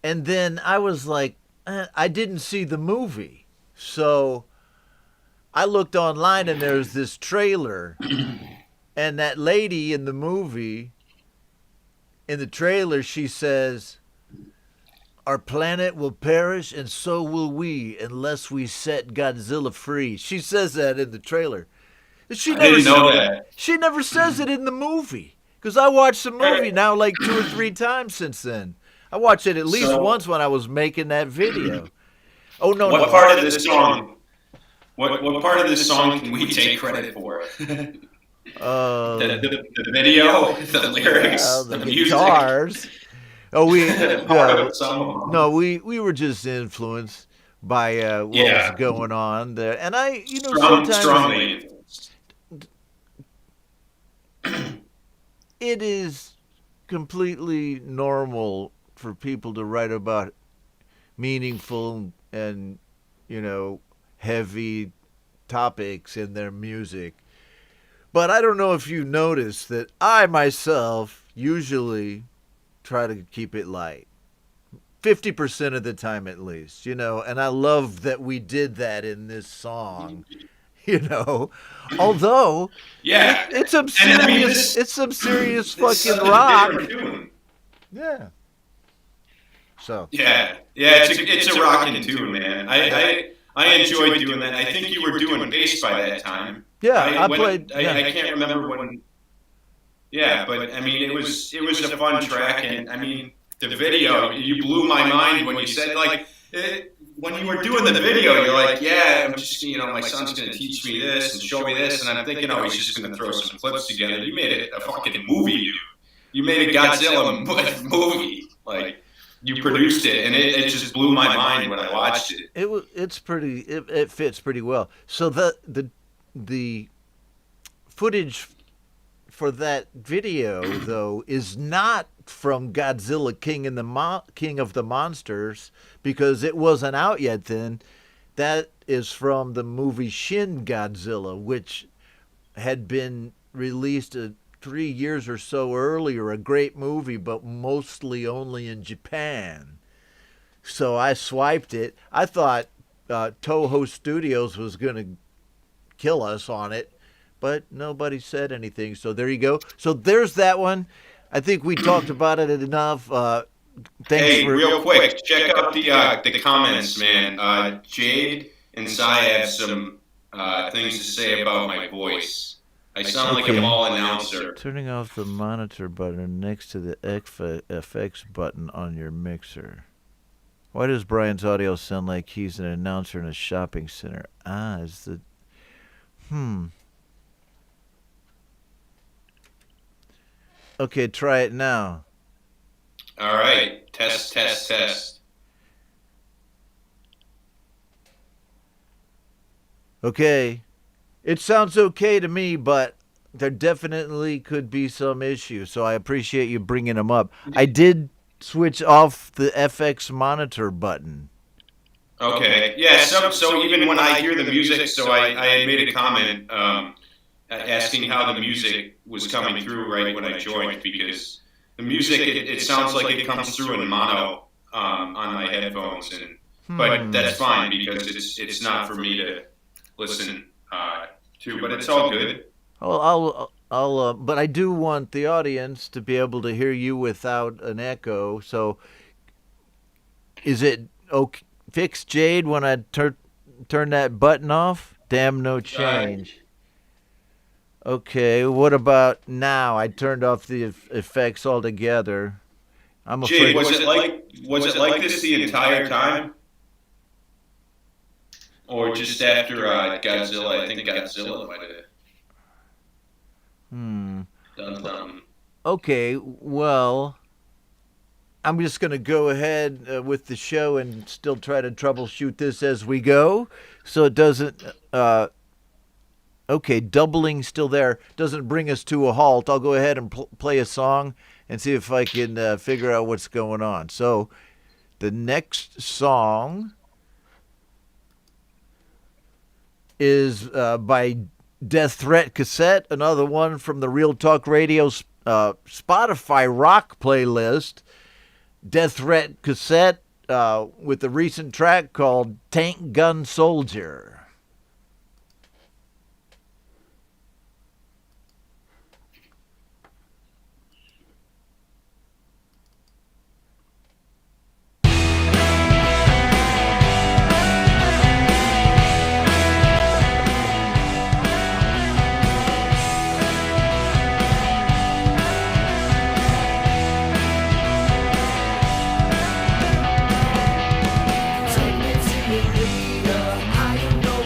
And then I was like, I didn't see the movie. So I looked online and there's this trailer. And that lady in the movie, in the trailer, she says, our planet will perish and so will we unless we set Godzilla free. She says that in the trailer. I didn't know that. She never says it in the movie. Because I watched the movie now like 2 or 3 times since then. I watched it at least once when I was making that video. Oh, no, what part of this song? What part of this song can we take credit for? The video, the lyrics, the music. guitars. Oh, No, we were just influenced by what was going on there, and sometimes strongly influenced. It is completely normal for people to write about meaningful and heavy topics in their music. But I don't know if you noticed that I myself usually try to keep it light. 50% of the time at least, and I love that we did that in this song, although it's some serious, it's some serious fucking rock. Yeah. So. Yeah, it's a rockin' tune, man. I enjoyed doing that. I think you were doing bass by that time. Yeah, I played. I can't remember when. Yeah, but I mean, it was a fun track, and I mean, the video, you blew my mind when you said, like, when you were doing the video, you're like, yeah, I'm just, my son's going to teach me this and show me this. And I'm thinking, oh, he's just going to throw some clips together. You made it a fucking movie, dude. You made a Godzilla movie. Like, you produced it, and it just blew my mind when I watched it. It fits pretty well. So the footage for that video, though, is not from Godzilla King of the Monsters, because it wasn't out yet then. That is from the movie Shin Godzilla, which had been released 3 years or so earlier. A great movie, but mostly only in Japan. So I swiped it. I thought Toho Studios was going to kill us on it, but nobody said anything. So there you go. So there's that one. I think we talked about it enough. Thanks real quick, check out the comments, man. Jade and Sai have some things to say about my voice. I sound like a mall announcer. Turning off the monitor button next to the FX button on your mixer. Why does Brian's audio sound like he's an announcer in a shopping center? Is the... Okay, try it now. All right. Test. Okay. It sounds okay to me, but there definitely could be some issues, so I appreciate you bringing them up. I did switch off the FX monitor button. Okay. Yeah, so even when I hear the music, so I had made a comment asking how the music was coming through right when I joined, because the music, it sounds like it comes through in mono on my headphones, but that's fine because it's not for me to listen to, but it's all good. But I do want the audience to be able to hear you without an echo. So, is it okay, fixed, Jade, when I turn that button off? Damn, no change. Okay, what about now? I turned off the effects altogether. I'm afraid. Jade, was it like this the entire time? Or just after Godzilla? I think Godzilla might have done something. Okay, well, I'm just going to go ahead with the show and still try to troubleshoot this as we go, so it doesn't... Okay, doubling still there. Doesn't bring us to a halt. I'll go ahead and play a song and see if I can figure out what's going on. So, the next song is by Death Threat Cassette, another one from the Real Talk Radio Spotify rock playlist. Death Threat Cassette with the recent track called Tank Gun Soldier. Take me to the leader. I don't know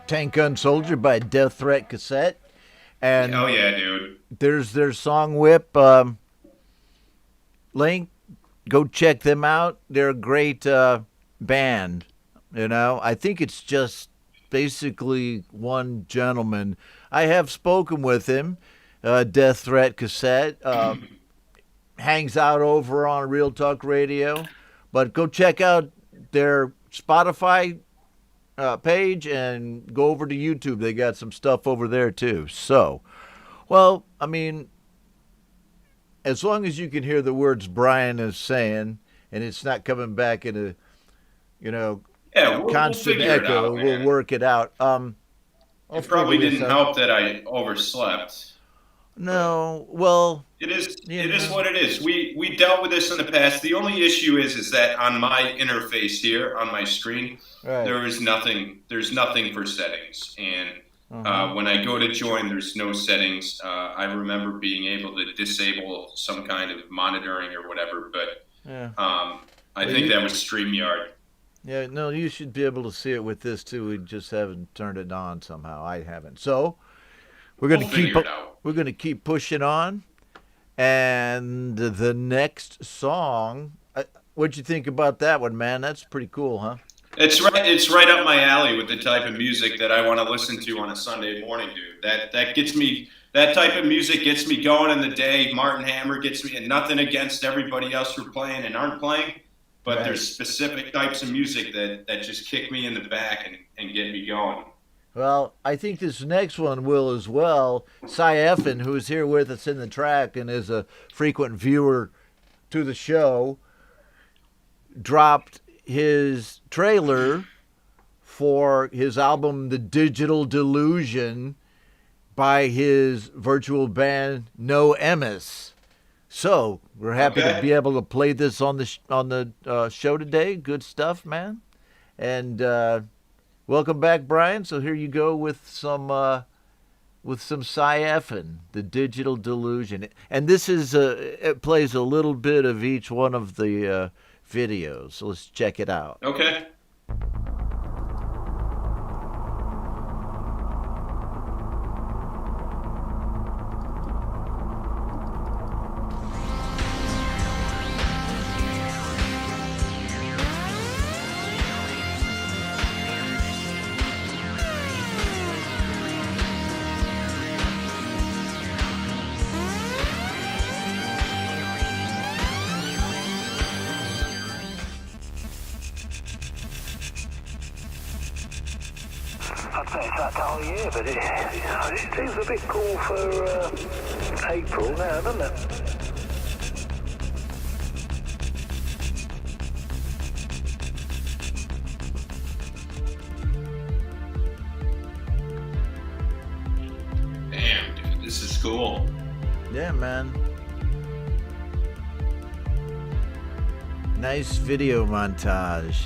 Tank Gun Soldier by Death Threat Cassette. And Oh yeah, dude. there's their song Whip. Link, go check them out. They're a great band. You know, I think it's just basically one gentleman. I have spoken with him, Death Threat Cassette. Hangs out over on Real Talk Radio. But go check out their Spotify page and go over to YouTube. They got some stuff over there too. So, well, I mean, as long as you can hear the words Brian is saying and it's not coming back in a, Yeah, we'll constant figure it echo, out, man. we'll work it out. I'll It probably figure this didn't out. help that I overslept. No, well, It is. Yeah. It is what it is. We dealt with this in the past. The only issue is that on my interface here on my screen, right. there is nothing. There's nothing for settings, and Uh-huh. when I go to join, there's no settings. I remember being able to disable some kind of monitoring or whatever, but Yeah. I think that was StreamYard. Yeah, no, you should be able to see it with this too. We just haven't turned it on somehow. I haven't. So we're gonna We'll figure it out. keep pushing on. And the next song, what'd you think about that one, man? That's pretty cool, huh? It's right up my alley with the type of music that I want to listen to on a Sunday morning, dude. That gets me. That type of music gets me going in the day. Martin Hammer gets me, and nothing against everybody else who are playing and aren't playing, but Right. there's specific types of music that just kick me in the back and get me going. Well, I think this next one will as well. Cy Effin, who's here with us in the track and is a frequent viewer to the show, dropped his trailer for his album The Digital Delusion by his virtual band No Emis. So we're happy to Okay. be able to play this on the show today. Good stuff, man. And welcome back, Brian. So here you go with some Cy Effin, The Digital Delusion, and this is it plays a little bit of each one of the videos. So let's check it out. Okay. I'd say it's that time of year, but it seems a bit cool for April now, doesn't it? Damn, dude, this is cool. Yeah, man. Nice video montage.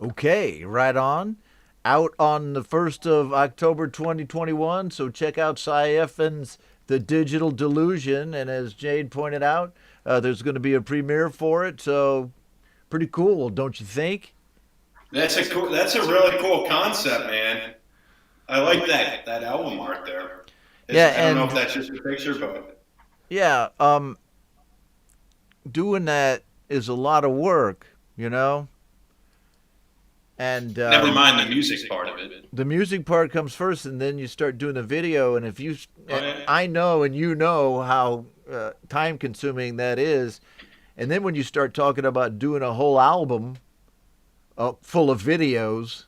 Okay, right on. Out on the 1st of October 2021, so check out Cy Effen's The Digital Delusion, and as Jade pointed out, there's going to be a premiere for it, so pretty cool, don't you think? That's a cool. That's a really cool concept, man. I like that album art there. Yeah, I don't know and- if that's just a picture, but Yeah, doing that is a lot of work, you know? And never mind the music part of it. the music part comes first, and then you start doing the video. And if you, yeah. I know, and you know how time consuming that is. And then when you start talking about doing a whole album full of videos,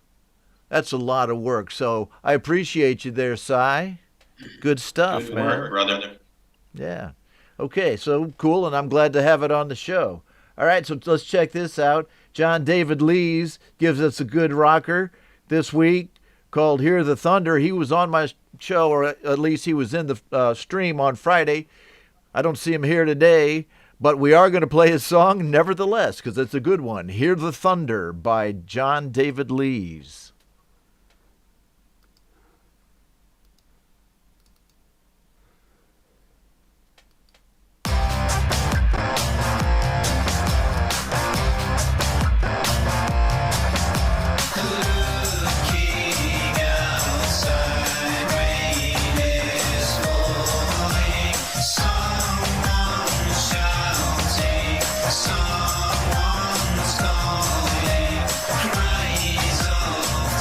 that's a lot of work. So I appreciate you there, Cy. Good stuff, Good man. work, brother. Yeah. Okay, so cool, and I'm glad to have it on the show. All right, so let's check this out. John David Lees gives us a good rocker this week called Hear the Thunder. He was on my show, or at least he was in the stream on Friday. I don't see him here today, but we are going to play his song nevertheless because it's a good one. Hear the Thunder by John David Lees. Someone's calling, cries of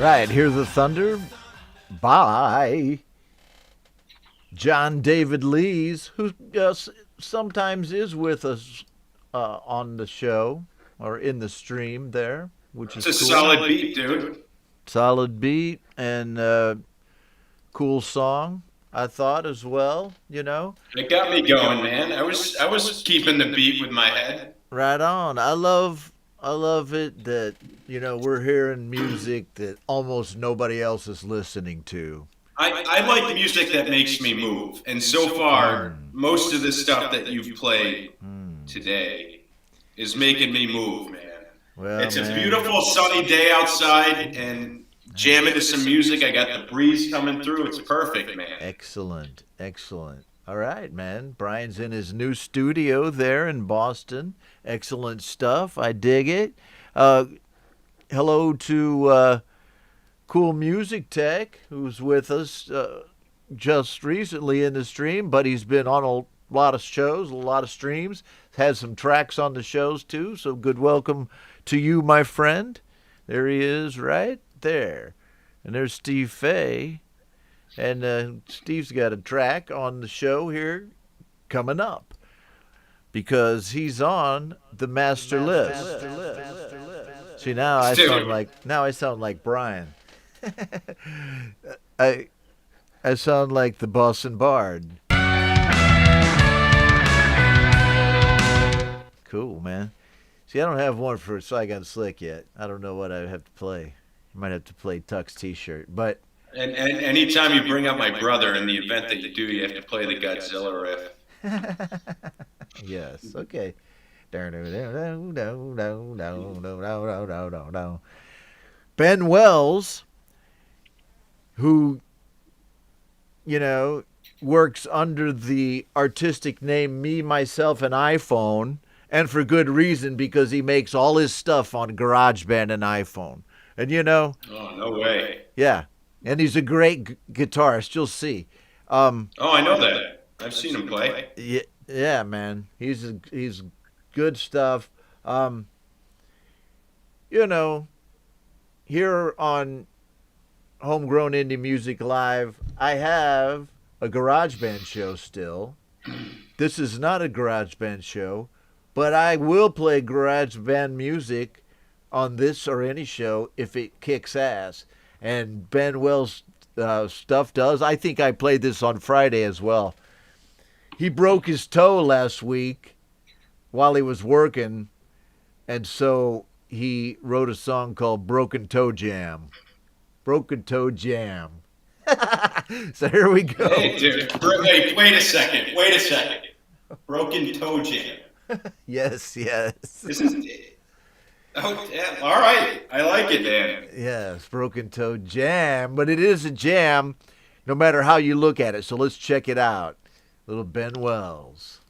Right, Hear the Thunder by John David Lees, who sometimes is with us on the show or in the stream there, which It's is a cool. solid beat, dude. Solid beat and cool song, I thought as well. You know, It got me going, man. I was keeping the beat with my head. right on. I love it that we're hearing music that almost nobody else is listening to. I like music that makes me move, and so far, most of the stuff that you've played today is making me move, man. Well, It's a man. beautiful sunny day outside, and jamming to some music. I got the breeze coming through. It's perfect, man. Excellent. All right, man. Brian's in his new studio there in Boston. Excellent stuff. I dig it. Hello to Cool Music Tech, who's with us just recently in the stream, but he's been on a lot of shows, a lot of streams, has some tracks on the shows too. So good welcome to you, my friend. There he is right there. And there's Steve Fay. And Steve's got a track on the show here coming up because he's on the master list. See, now I sound like Brian. I sound like the Boston Bard. Cool, man. See, I don't have one for Saigon Slick yet. I don't know what I have to play. I might have to play Tuck's T-shirt, but And anytime you bring up my brother in the event that you do, you have to play the Godzilla riff. yes, okay. Ben Wells, who, works under the artistic name Me, Myself, and iPhone, and for good reason, because he makes all his stuff on GarageBand and iPhone. And Oh, no way. yeah, and he's a great guitarist. You'll see. Oh, I know that. I've seen him play. Yeah, man. He's good stuff. Here on Homegrown Indie Music Live, I have a GarageBand show still. This is not a GarageBand show, but I will play GarageBand music on this or any show if it kicks ass. And Ben Wells' stuff does. I think I played this on Friday as well. He broke his toe last week while he was working, and so he wrote a song called Broken Toe Jam. Broken Toe Jam. So here we go. Hey, dude. Wait a second. Broken Toe Jam. Yes. This is... Oh, yeah. All right. I like it, man. Yes, Broken Toe Jam. But it is a jam no matter how you look at it. So let's check it out. Little Ben Wells.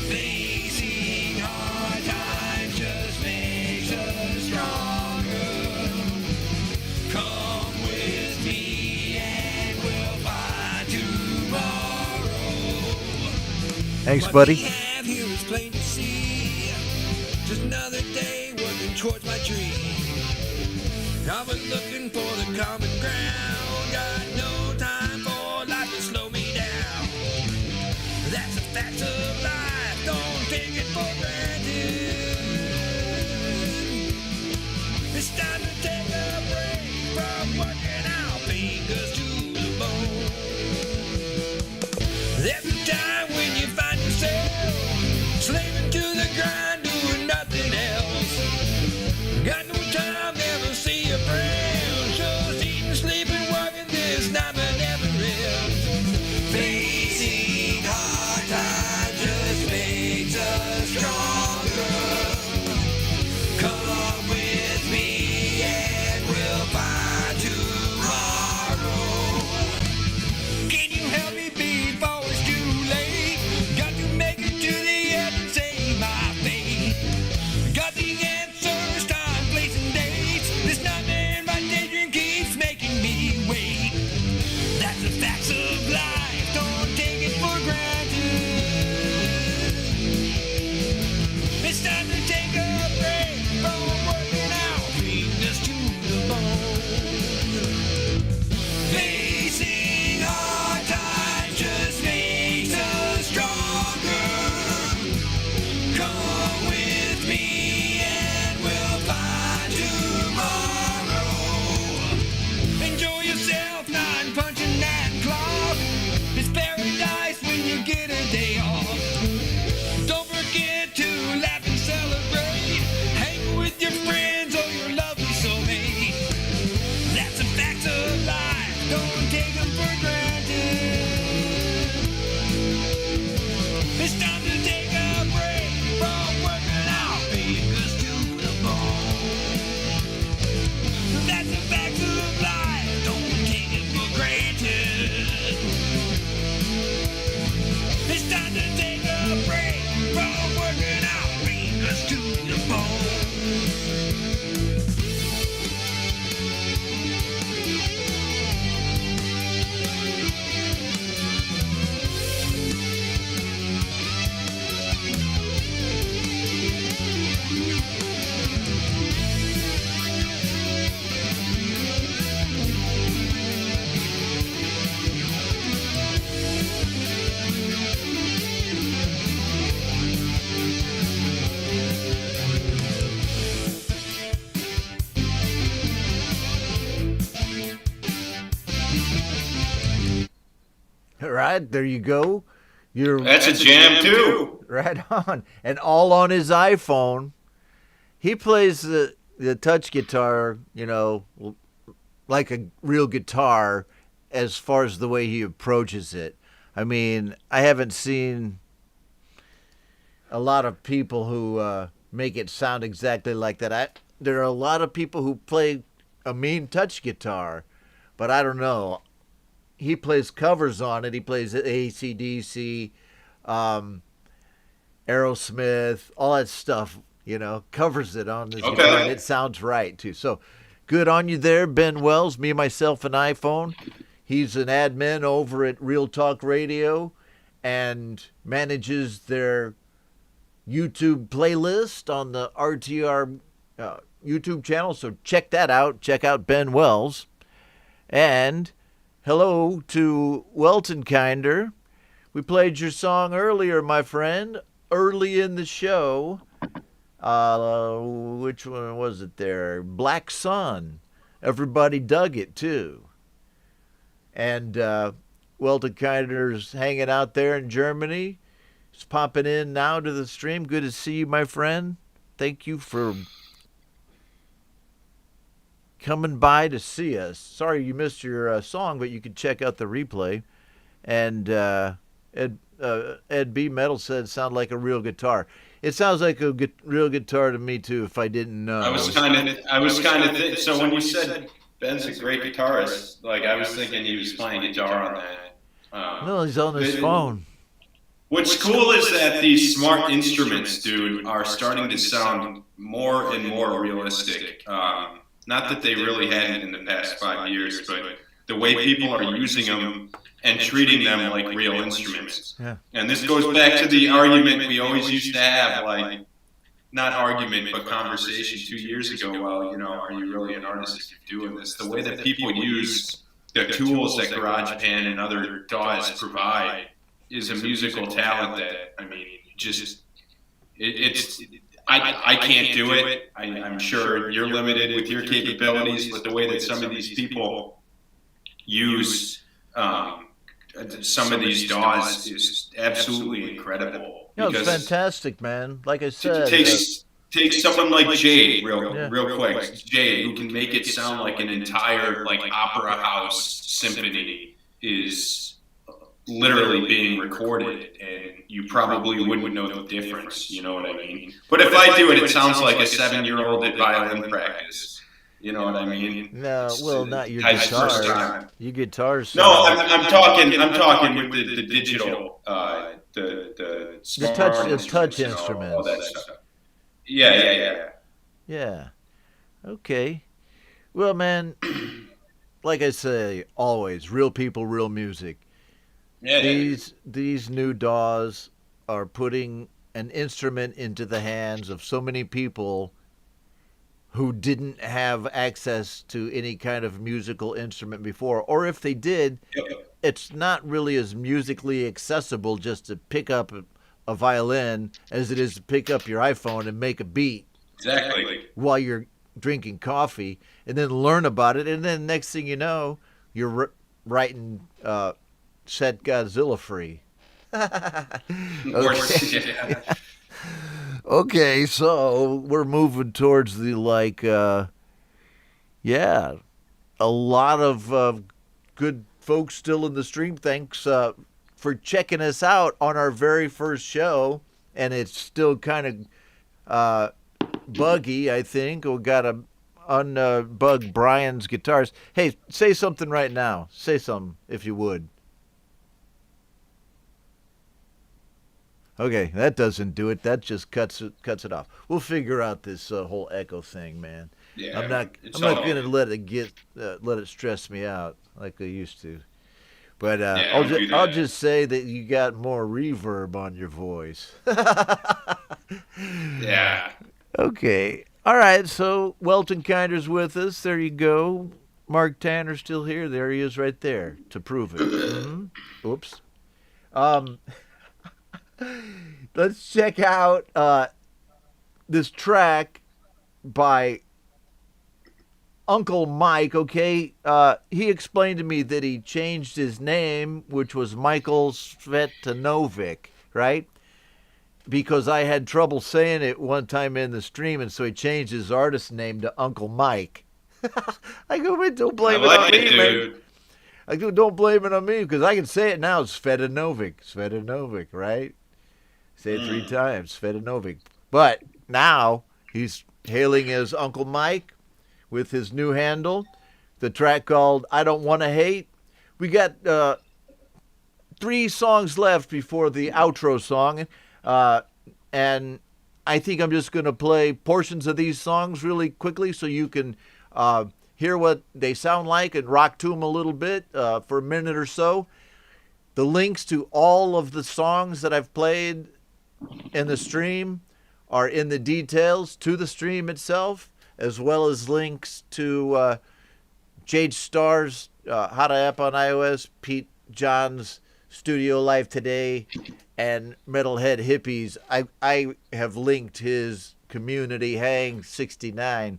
Facing hard times just makes us stronger. Come with me and we'll find tomorrow. Thanks, What buddy. we have here is plain to see. Just another day working towards my dream. I've been looking for the common ground. Got no time for life to slow me down. That's the facts of life. Don't take it for granted. It's time to take a break from working our fingers to the bone. Every time when you find yourself slaving to the grind, doing nothing else. Got no time, never see a friend. Just eating, sleeping, working, this night but never ends. Facing hard times just makes us strong. right, there you go. That's a jam too. Right on. And all on his iPhone. He plays the touch guitar, like a real guitar as far as the way he approaches it. I mean, I haven't seen a lot of people who make it sound exactly like that. There are a lot of people who play a mean touch guitar, but I don't know. He plays covers on it. He plays AC/DC, Aerosmith, all that stuff, covers it on this guitar, and it sounds right, too. So good on you there, Ben Wells, me, myself, and iPhone. He's an admin over at Real Talk Radio and manages their YouTube playlist on the RTR YouTube channel. So check that out. Check out Ben Wells. And hello to Welton Kinder. We played your song earlier, my friend, early in the show. Which one was it there? Black Sun. Everybody dug it, too. And Welton Kinder's hanging out there in Germany. He's popping in now to the stream. Good to see you, my friend. Thank you for coming by to see us. Sorry you missed your song, but you can check out the replay. And Ed B. Metal said, "Sound like a real guitar." It sounds like a real guitar to me too. If I didn't know, I was kind of. So when you said Ben's a great guitarist, like I was thinking he was playing guitar on that. No, he's on his phone. What's cool is that these smart instruments, dude, are starting to sound more and more realistic. Not that they really hadn't in the past 5 years, but the way people are using them and treating them like real instruments. Yeah. And this goes back to the argument we always used to have, like, not argument, but conversation 2 years ago. Well, are you really an artist if you're doing this? The way that people use the tools that GarageBand and other DAWs provide is a musical talent that, I mean, I can't do it. I'm sure you're limited with your capabilities, but the way that some of these people use some of these DAWs is absolutely incredible. It's fantastic, man. Like I said, take someone like Jade, real quick. Jade, who can make it sound like an entire opera house symphony is literally being recorded, and you probably wouldn't know the difference. You know what I mean? But if I do it, it sounds like a 7-year-old at violin practice. You know what I mean? No, well, not your guitar. Your guitars. No, I'm talking with the digital, the touch instruments. All that stuff. Yeah. Yeah. Okay. Well, man, like I say, always real people, real music. Yeah. These new DAWs are putting an instrument into the hands of so many people who didn't have access to any kind of musical instrument before. Or if they did, it's not really as musically accessible just to pick up a violin as it is to pick up your iPhone and make a beat. Exactly. While you're drinking coffee, and then learn about it. And then next thing you know, you're writing Set Godzilla Free. Okay. Okay, so we're moving towards the a lot of good folks still in the stream. Thanks for checking us out on our very first show, and it's still kind of buggy, I think. We got to unbug Brian's guitars. Hey, say something right now. Say something, if you would. Okay, that doesn't do it. That just cuts it off. We'll figure out this whole echo thing, man. Yeah, I'm not gonna let it stress me out like I used to. But I'll just say that you got more reverb on your voice. Yeah. Okay. All right. So Welton Kinder's with us. There you go. Mark Tanner's still here. There he is, right there to prove it. Mm-hmm. Oops. Let's check out this track by Uncle Mike, okay, he explained to me that he changed his name, which was Michael Svetanovic, right? Because I had trouble saying it one time in the stream, and so he changed his artist name to Uncle Mike. I go, "Man, don't I blame it on like me, it, man." dude. I go, "Don't blame it on me," because I can say it now. It's Svetanovic, right? Say it 3 times, Svetanovic. But now he's hailing as Uncle Mike with his new handle. The track called "I Don't Want to Hate." We got 3 songs left before the outro song. And I think I'm just going to play portions of these songs really quickly so you can hear what they sound like and rock to them a little bit for a minute or so. The links to all of the songs that I've played in the stream are in the details to the stream itself, as well as links to Jade Starr's How to App on iOS, Pete John's Studio Live Today, and Metalhead Hippies. I have linked his community Hang 69.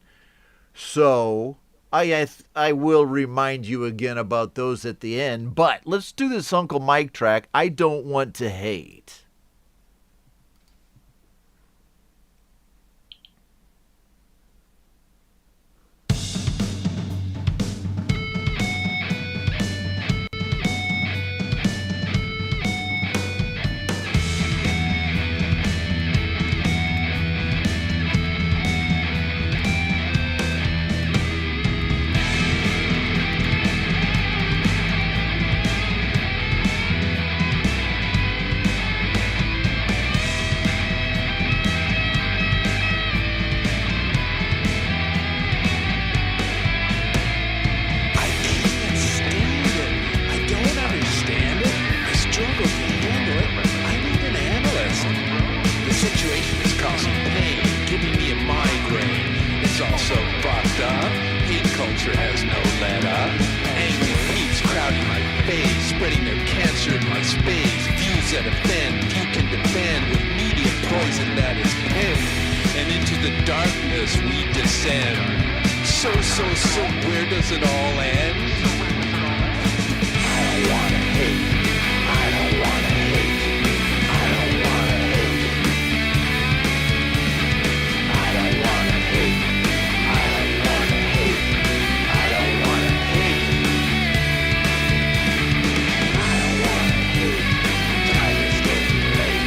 So I will remind you again about those at the end. But let's do this Uncle Mike track, I Don't Want to Hate. I can't stand it. I don't understand it. I struggle to handle it. I need an analyst. The situation is causing pain, giving me a migraine. It's all so fucked up. Hate culture has no let up. Angry peeps crowding my face, spreading their cancer in my space. Views that offend, few can defend with media poison that is penned. And into the darkness we descend. So, where does it all end? I don't wanna hate. I don't wanna hate. I don't wanna hate. I don't wanna hate. I don't wanna hate. I don't wanna hate. I don't wanna hate. Time is getting late.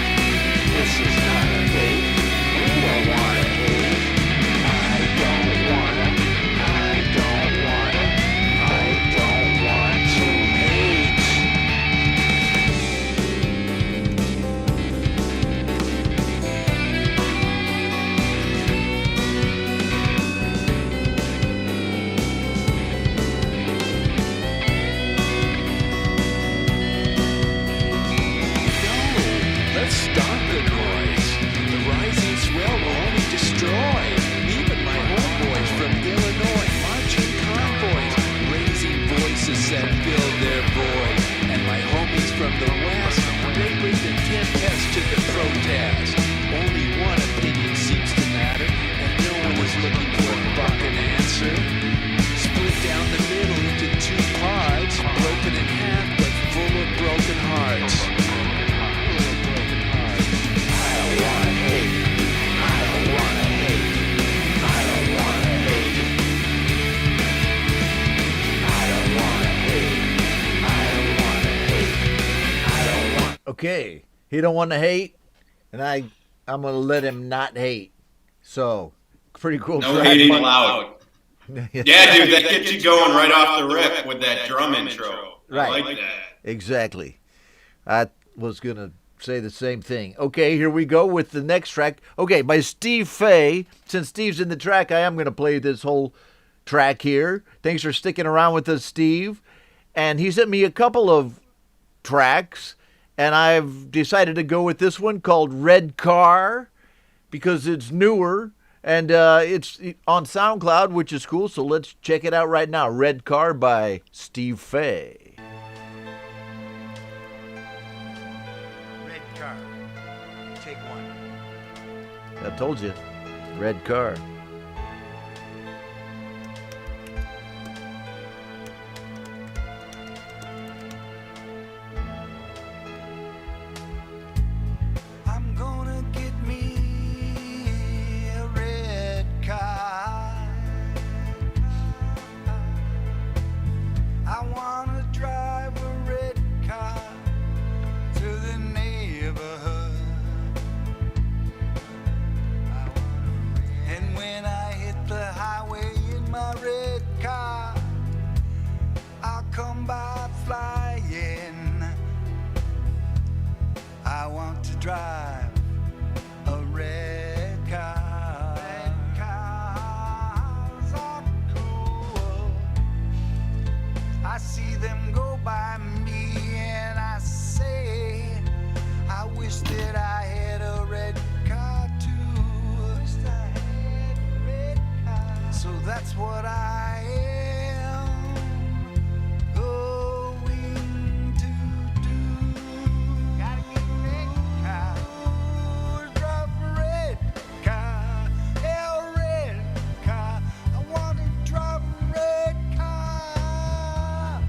This is not a date. We don't wanna hate. I don't wanna. I don't wanna. I don't want to hate. Let's stop the noise. The rising swell will only destroy. Even my homeboys from Illinois, marching convoys, raising voices that fill their void. And my homies from the west, they bring the tempest to the protest. Only one opinion seems to matter, and no one is looking for a fucking answer. Split down the middle into 2 parts, broken in half but full of broken hearts. I don't wanna hate. I don't wanna hate. I don't wanna hate. I don't wanna hate. I don't wanna hate. I don't want. Okay, he don't want to hate, and I'm going to let him not hate. So, pretty cool No track. hating allowed. Yeah, dude, that gets you going right off the rip with that drum intro. Right. I like that. Exactly. I was going to say the same thing. Okay, here we go with the next track. Okay, by Steve Fay. Since Steve's in the track, I am going to play this whole track here. Thanks for sticking around with us, Steve. And he sent me a couple of tracks, and I've decided to go with this one called Red Car because it's newer, and it's on SoundCloud, which is cool, so let's check it out right now. Red Car by Steve Fay. Red Car. Take one. I told you. Red Car. drive a red car. Red cars are cool. I see them go by me and I say, I wish that I had a red car too. Wish I had a red car. So that's what I am going to do. Gotta get a red car. Ooh, drive a red car. Yeah, a red car. I want to drive a red car.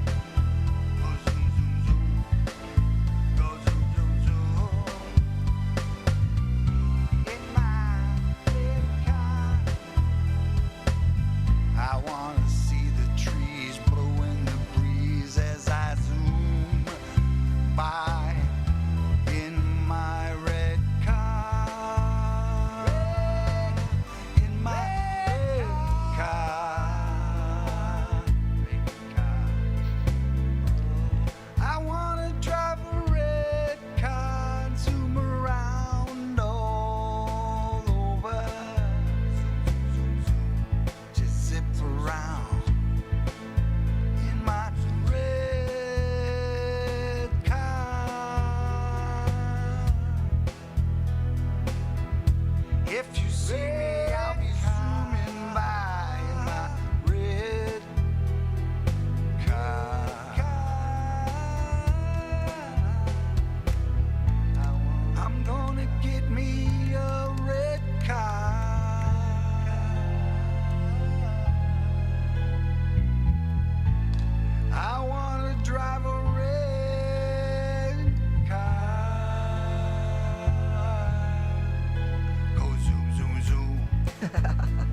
Go zoom, zoom, zoom. Go zoom, zoom, zoom. In my red car. I wanna see the trees blow in the breeze as I zoom by in my red car. In my red car. I wanna drive a red car and zoom around all over. Just zip around in my red car. If you see me, I'll be zooming by in my red car. I'm gonna get me a red car. I wanna drive a red car. Go zoom, zoom, zoom.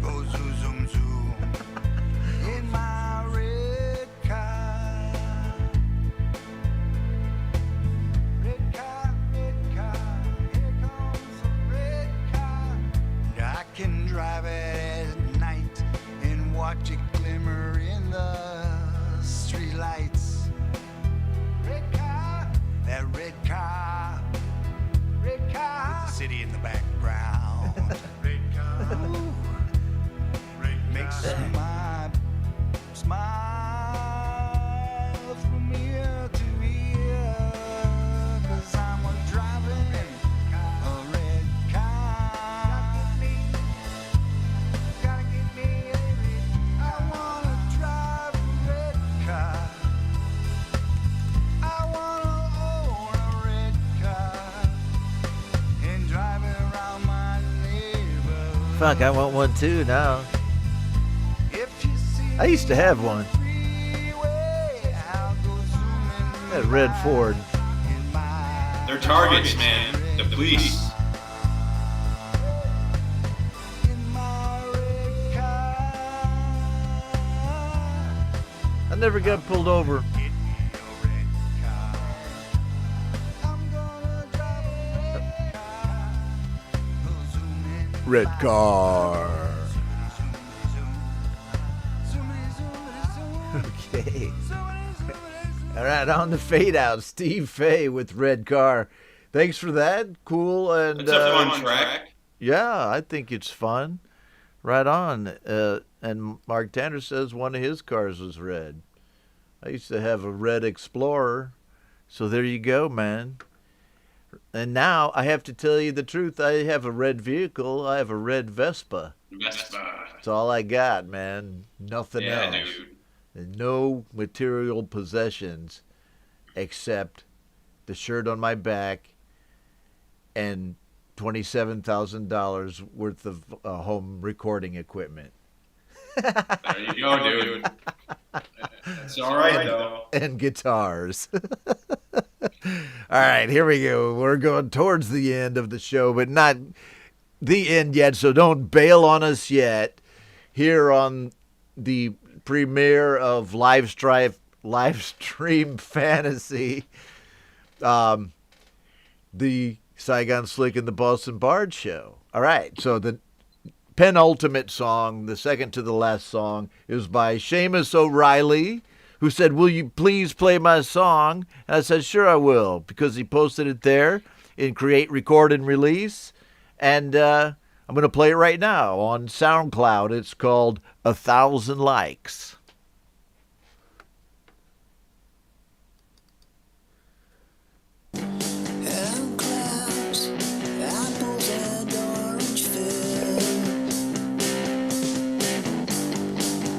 Go zoom, zoom, zoom. In my red car. Red car, here comes a red car. I can drive it at night and watch it glimmer in the streetlights. Red car, that red car, with the city in the background. Red car, makes my smile from ear to ear. 'Cause I'm driving a red car. Gotta get me a red. I wanna drive a red car. I wanna own a red car and drive it around my neighborhood. Fuck, I want one too now. If you see I used to have one. freeway, I'll go zooming That red Ford. in my They're targets, man. The police. in my red car. I never got pulled over. Get me a red car. I'm gonna drive a red car. Go zooming Red by. car. Zoomity, zoomity, zoom. Okay. Zoomity, zoomity, zoom. All right, on the fade out, Steve Fay with Red Car. Thanks for that. Cool. And It's a fun track. yeah, I think it's fun. Right on. And Mark Tanner says one of his cars was red. I used to have a red Explorer. So there you go, man. And now I have to tell you the truth. I have a red vehicle. I have a red Vespa. Vespa. That's all I got, man. Nothing Yeah, else. dude. And no material possessions except the shirt on my back and $27,000 worth of home recording equipment. There you go, dude. It's all right, though. And guitars. All right, here we go. We're going towards the end of the show, but not the end yet, so don't bail on us yet. Here on the premiere of Livestream Fantasy, the Saigon Slick and the Boston Bard show. All right, so the penultimate song, the second to the last song, is by Seamus O'Reilly, who said, "Will you please play my song?" And I said, "Sure I will," because he posted it there. in create, record, and release. And I'm going to play it right now on SoundCloud. It's called 1,000 Likes. And clouds, apples and orange fill.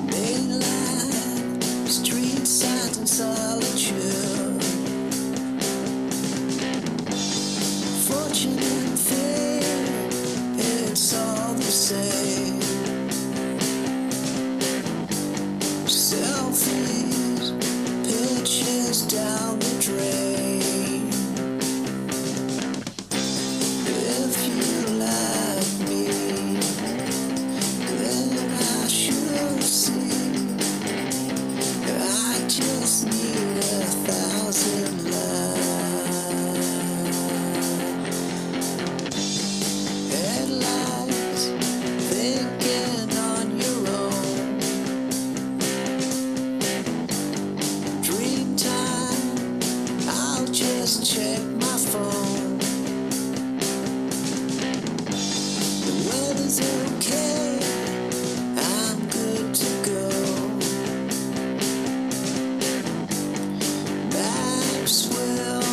Mainline, street signs and solitude. Fortune and fame, it's all the same. Selfies, pictures down the drain. If you like me, then I should see. I just need 1,000 lives. Headlights, thinking on your own. Dream time, I'll just check my phone. The weather's okay, I'm good to go. Maxwell,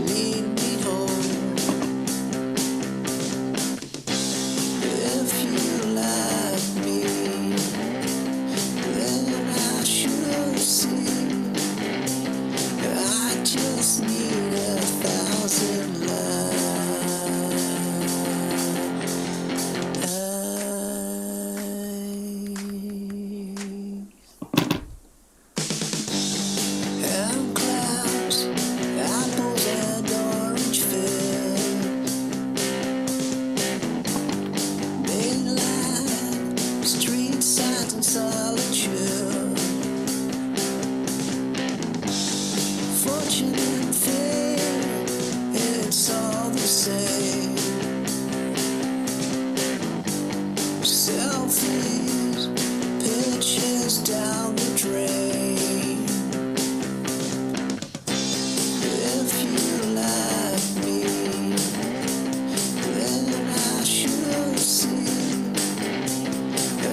lead me home. If you like me, then I should see. I just need 1,000 lives. And clouds, apples and orange fill. Mainline, street signs and solitude. Fortune and fame, it's all the same. Selfies, pictures down the drain. If you like me, then I should see. I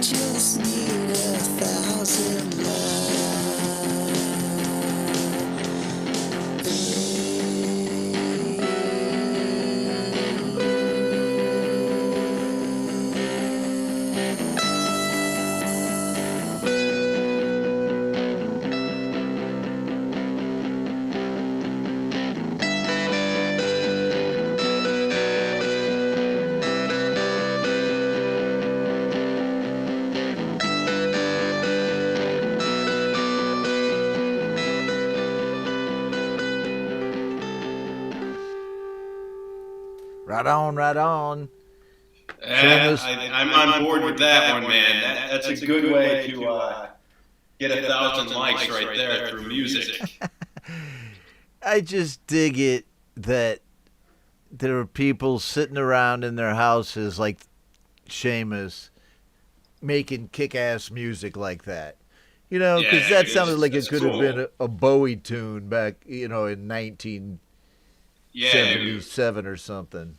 just need 1,000 Right on, right on. I'm on board with that one, man. That's a good way to get 1,000 likes right there through music. I just dig it that there are people sitting around in their houses like Seamus making kick-ass music like that. You know, because Yeah, that sounded like it it's could cool. have been a Bowie tune back, you know, in 1977 or something.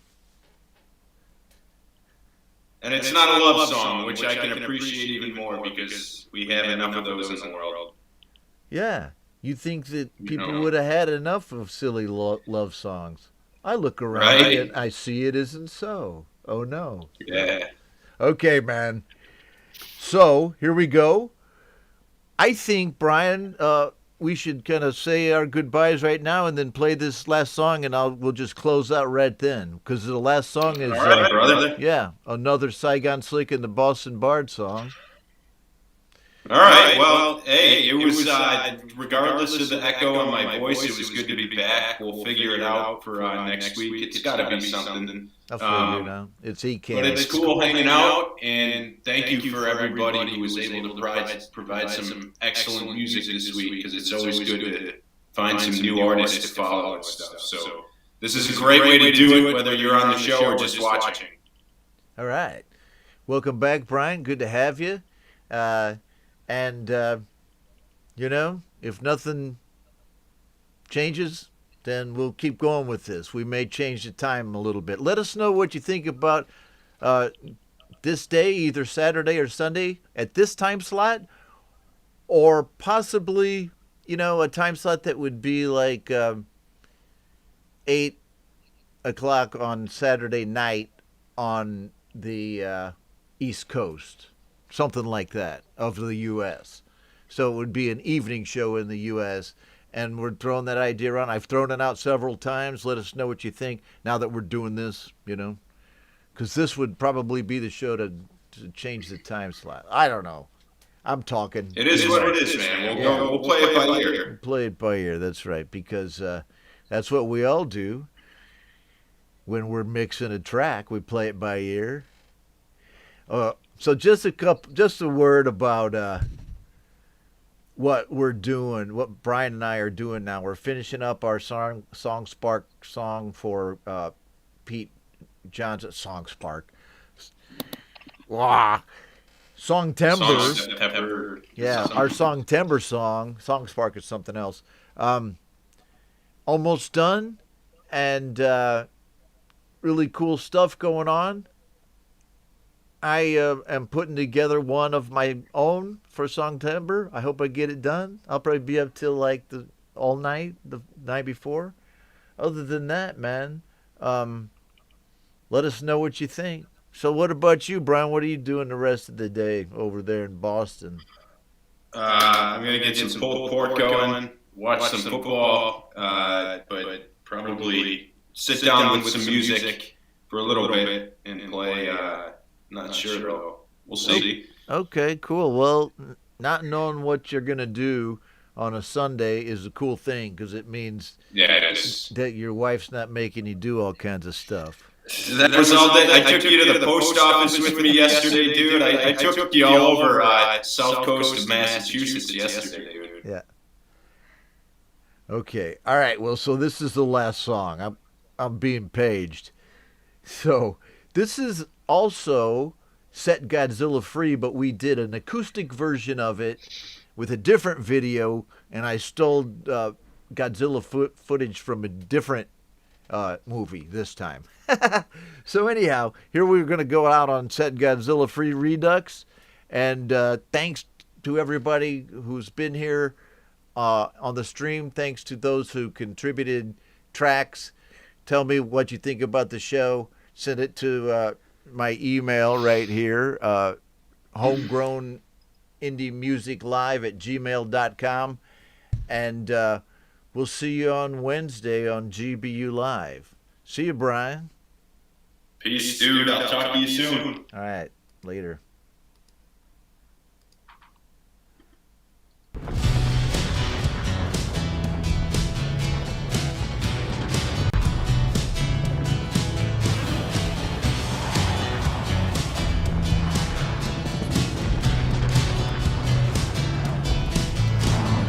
And it's not a love song, which I can appreciate even more because we have enough of those in the world. Yeah. You think that people know. would have had enough of silly love songs. I look around Right. and I see it isn't so. Oh, no. Yeah. Okay, man. So, here we go. I think, Brian, we should kind of say our goodbyes right now and then play this last song, and we'll just close out right then. Because the last song is, All right, brother. yeah, another Saigon Slick and the Boston Bard song. All right. Well, hey, it was regardless of the echo on my voice, it was good to be back. We'll figure it out for next week. It's got to be something. I figure now. It's EK. But it's cool hanging out, and thank you for everybody who was able to provide some excellent music this week, because it's always good to find some new artists to follow and stuff. So this is a great way to do it, whether you're on the show or just watching. All right. Welcome back, Brian. Good to have you. And, you know, if nothing changes, then we'll keep going with this. We may change the time a little bit. Let us know what you think about this day, either Saturday or Sunday, at this time slot, or possibly, a time slot that would be like 8 o'clock on Saturday night on the East Coast, something like that, of the U.S. So it would be an evening show in the U.S., and we're throwing that idea around. I've thrown it out several times. Let us know what you think now that we're doing this, because this would probably be the show to change the time slot. I don't know. I'm talking. It is what it is, man. We'll play it by ear. Play it by ear, that's right, because that's what we all do when we're mixing a track. We play it by ear. So just a word about what we're doing, what Brian and I are doing now. We're finishing up our Song Spark song for Pete Johnson. Song Spark. Wow. Song Timber. Yeah, our Song Timber song. Song Spark is something else. Almost done, and really cool stuff going on. I am putting together one of my own for Song Timber. I hope I get it done. I'll probably be up till like all night, the night before. Other than that, man, let us know what you think. So what about you, Brian? What are you doing the rest of the day over there in Boston? I'm going to get some pulled pork going, watch some football, but probably sit down with some music for a little bit and play. Not sure, though. We'll see. Okay, cool. Well, not knowing what you're going to do on a Sunday is a cool thing, because it means that your wife's not making you do all kinds of stuff. That was all day. I took you to the post office with me yesterday, dude. I took you all over south coast of Massachusetts yesterday, dude. Yeah. Okay. All right. Well, so this is the last song. I'm being paged. So this is also Set Godzilla Free, but we did an acoustic version of it with a different video, and I stole Godzilla footage from a different movie this time. So anyhow, here we're going to go out on Set Godzilla Free Redux, and thanks to everybody who's been here on the stream. Thanks to those who contributed tracks. Tell me what you think about the show. Send it to my email right here, homegrownindiemusiclive@gmail.com, and we'll see you on Wednesday on GBU Live. See you, Brian. Peace, dude. I'll talk to you soon. All right, later.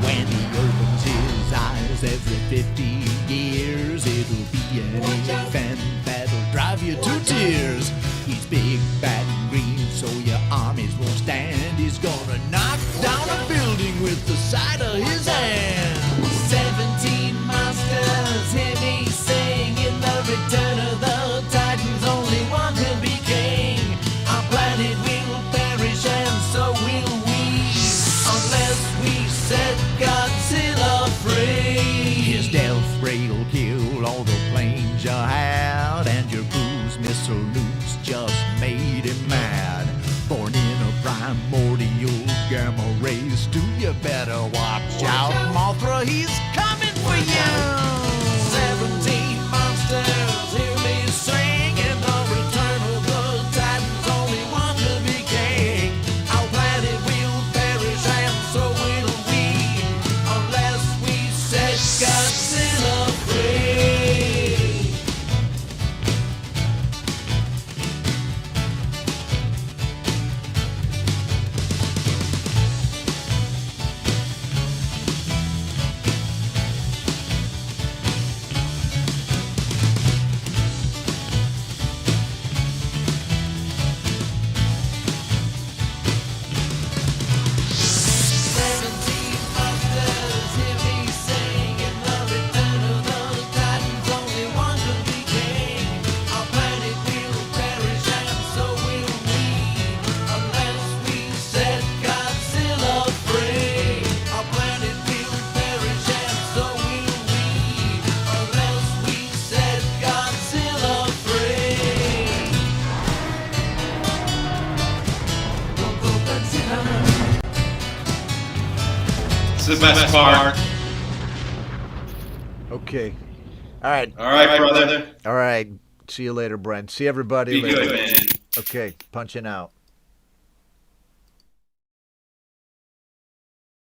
When he opens his eyes every 50 years, it'll be an event that'll drive you to tears. He's big, bad, and green, so your armies won't stand. He's gonna knock down a building with the side of his hand. 17 monsters, hear me sing. In the return of the Titans, only one can be king. Our planet will perish, and so will we, unless we set Godzilla free. His death ray'll kill all the planes you had, and your cruise missile nukes just made him mad. Born in a primordial gamma race, do you better watch out, Mothra, he's coming for you. 17 monsters, hear me sing. In the return of the Titans, only one can be king. Our planet will perish, and so will we, unless we set Godzilla free. It's the best part. Okay. All right. All right, brother. All right. See you later, Brent. See everybody Be later. good, man. Okay. Punching out.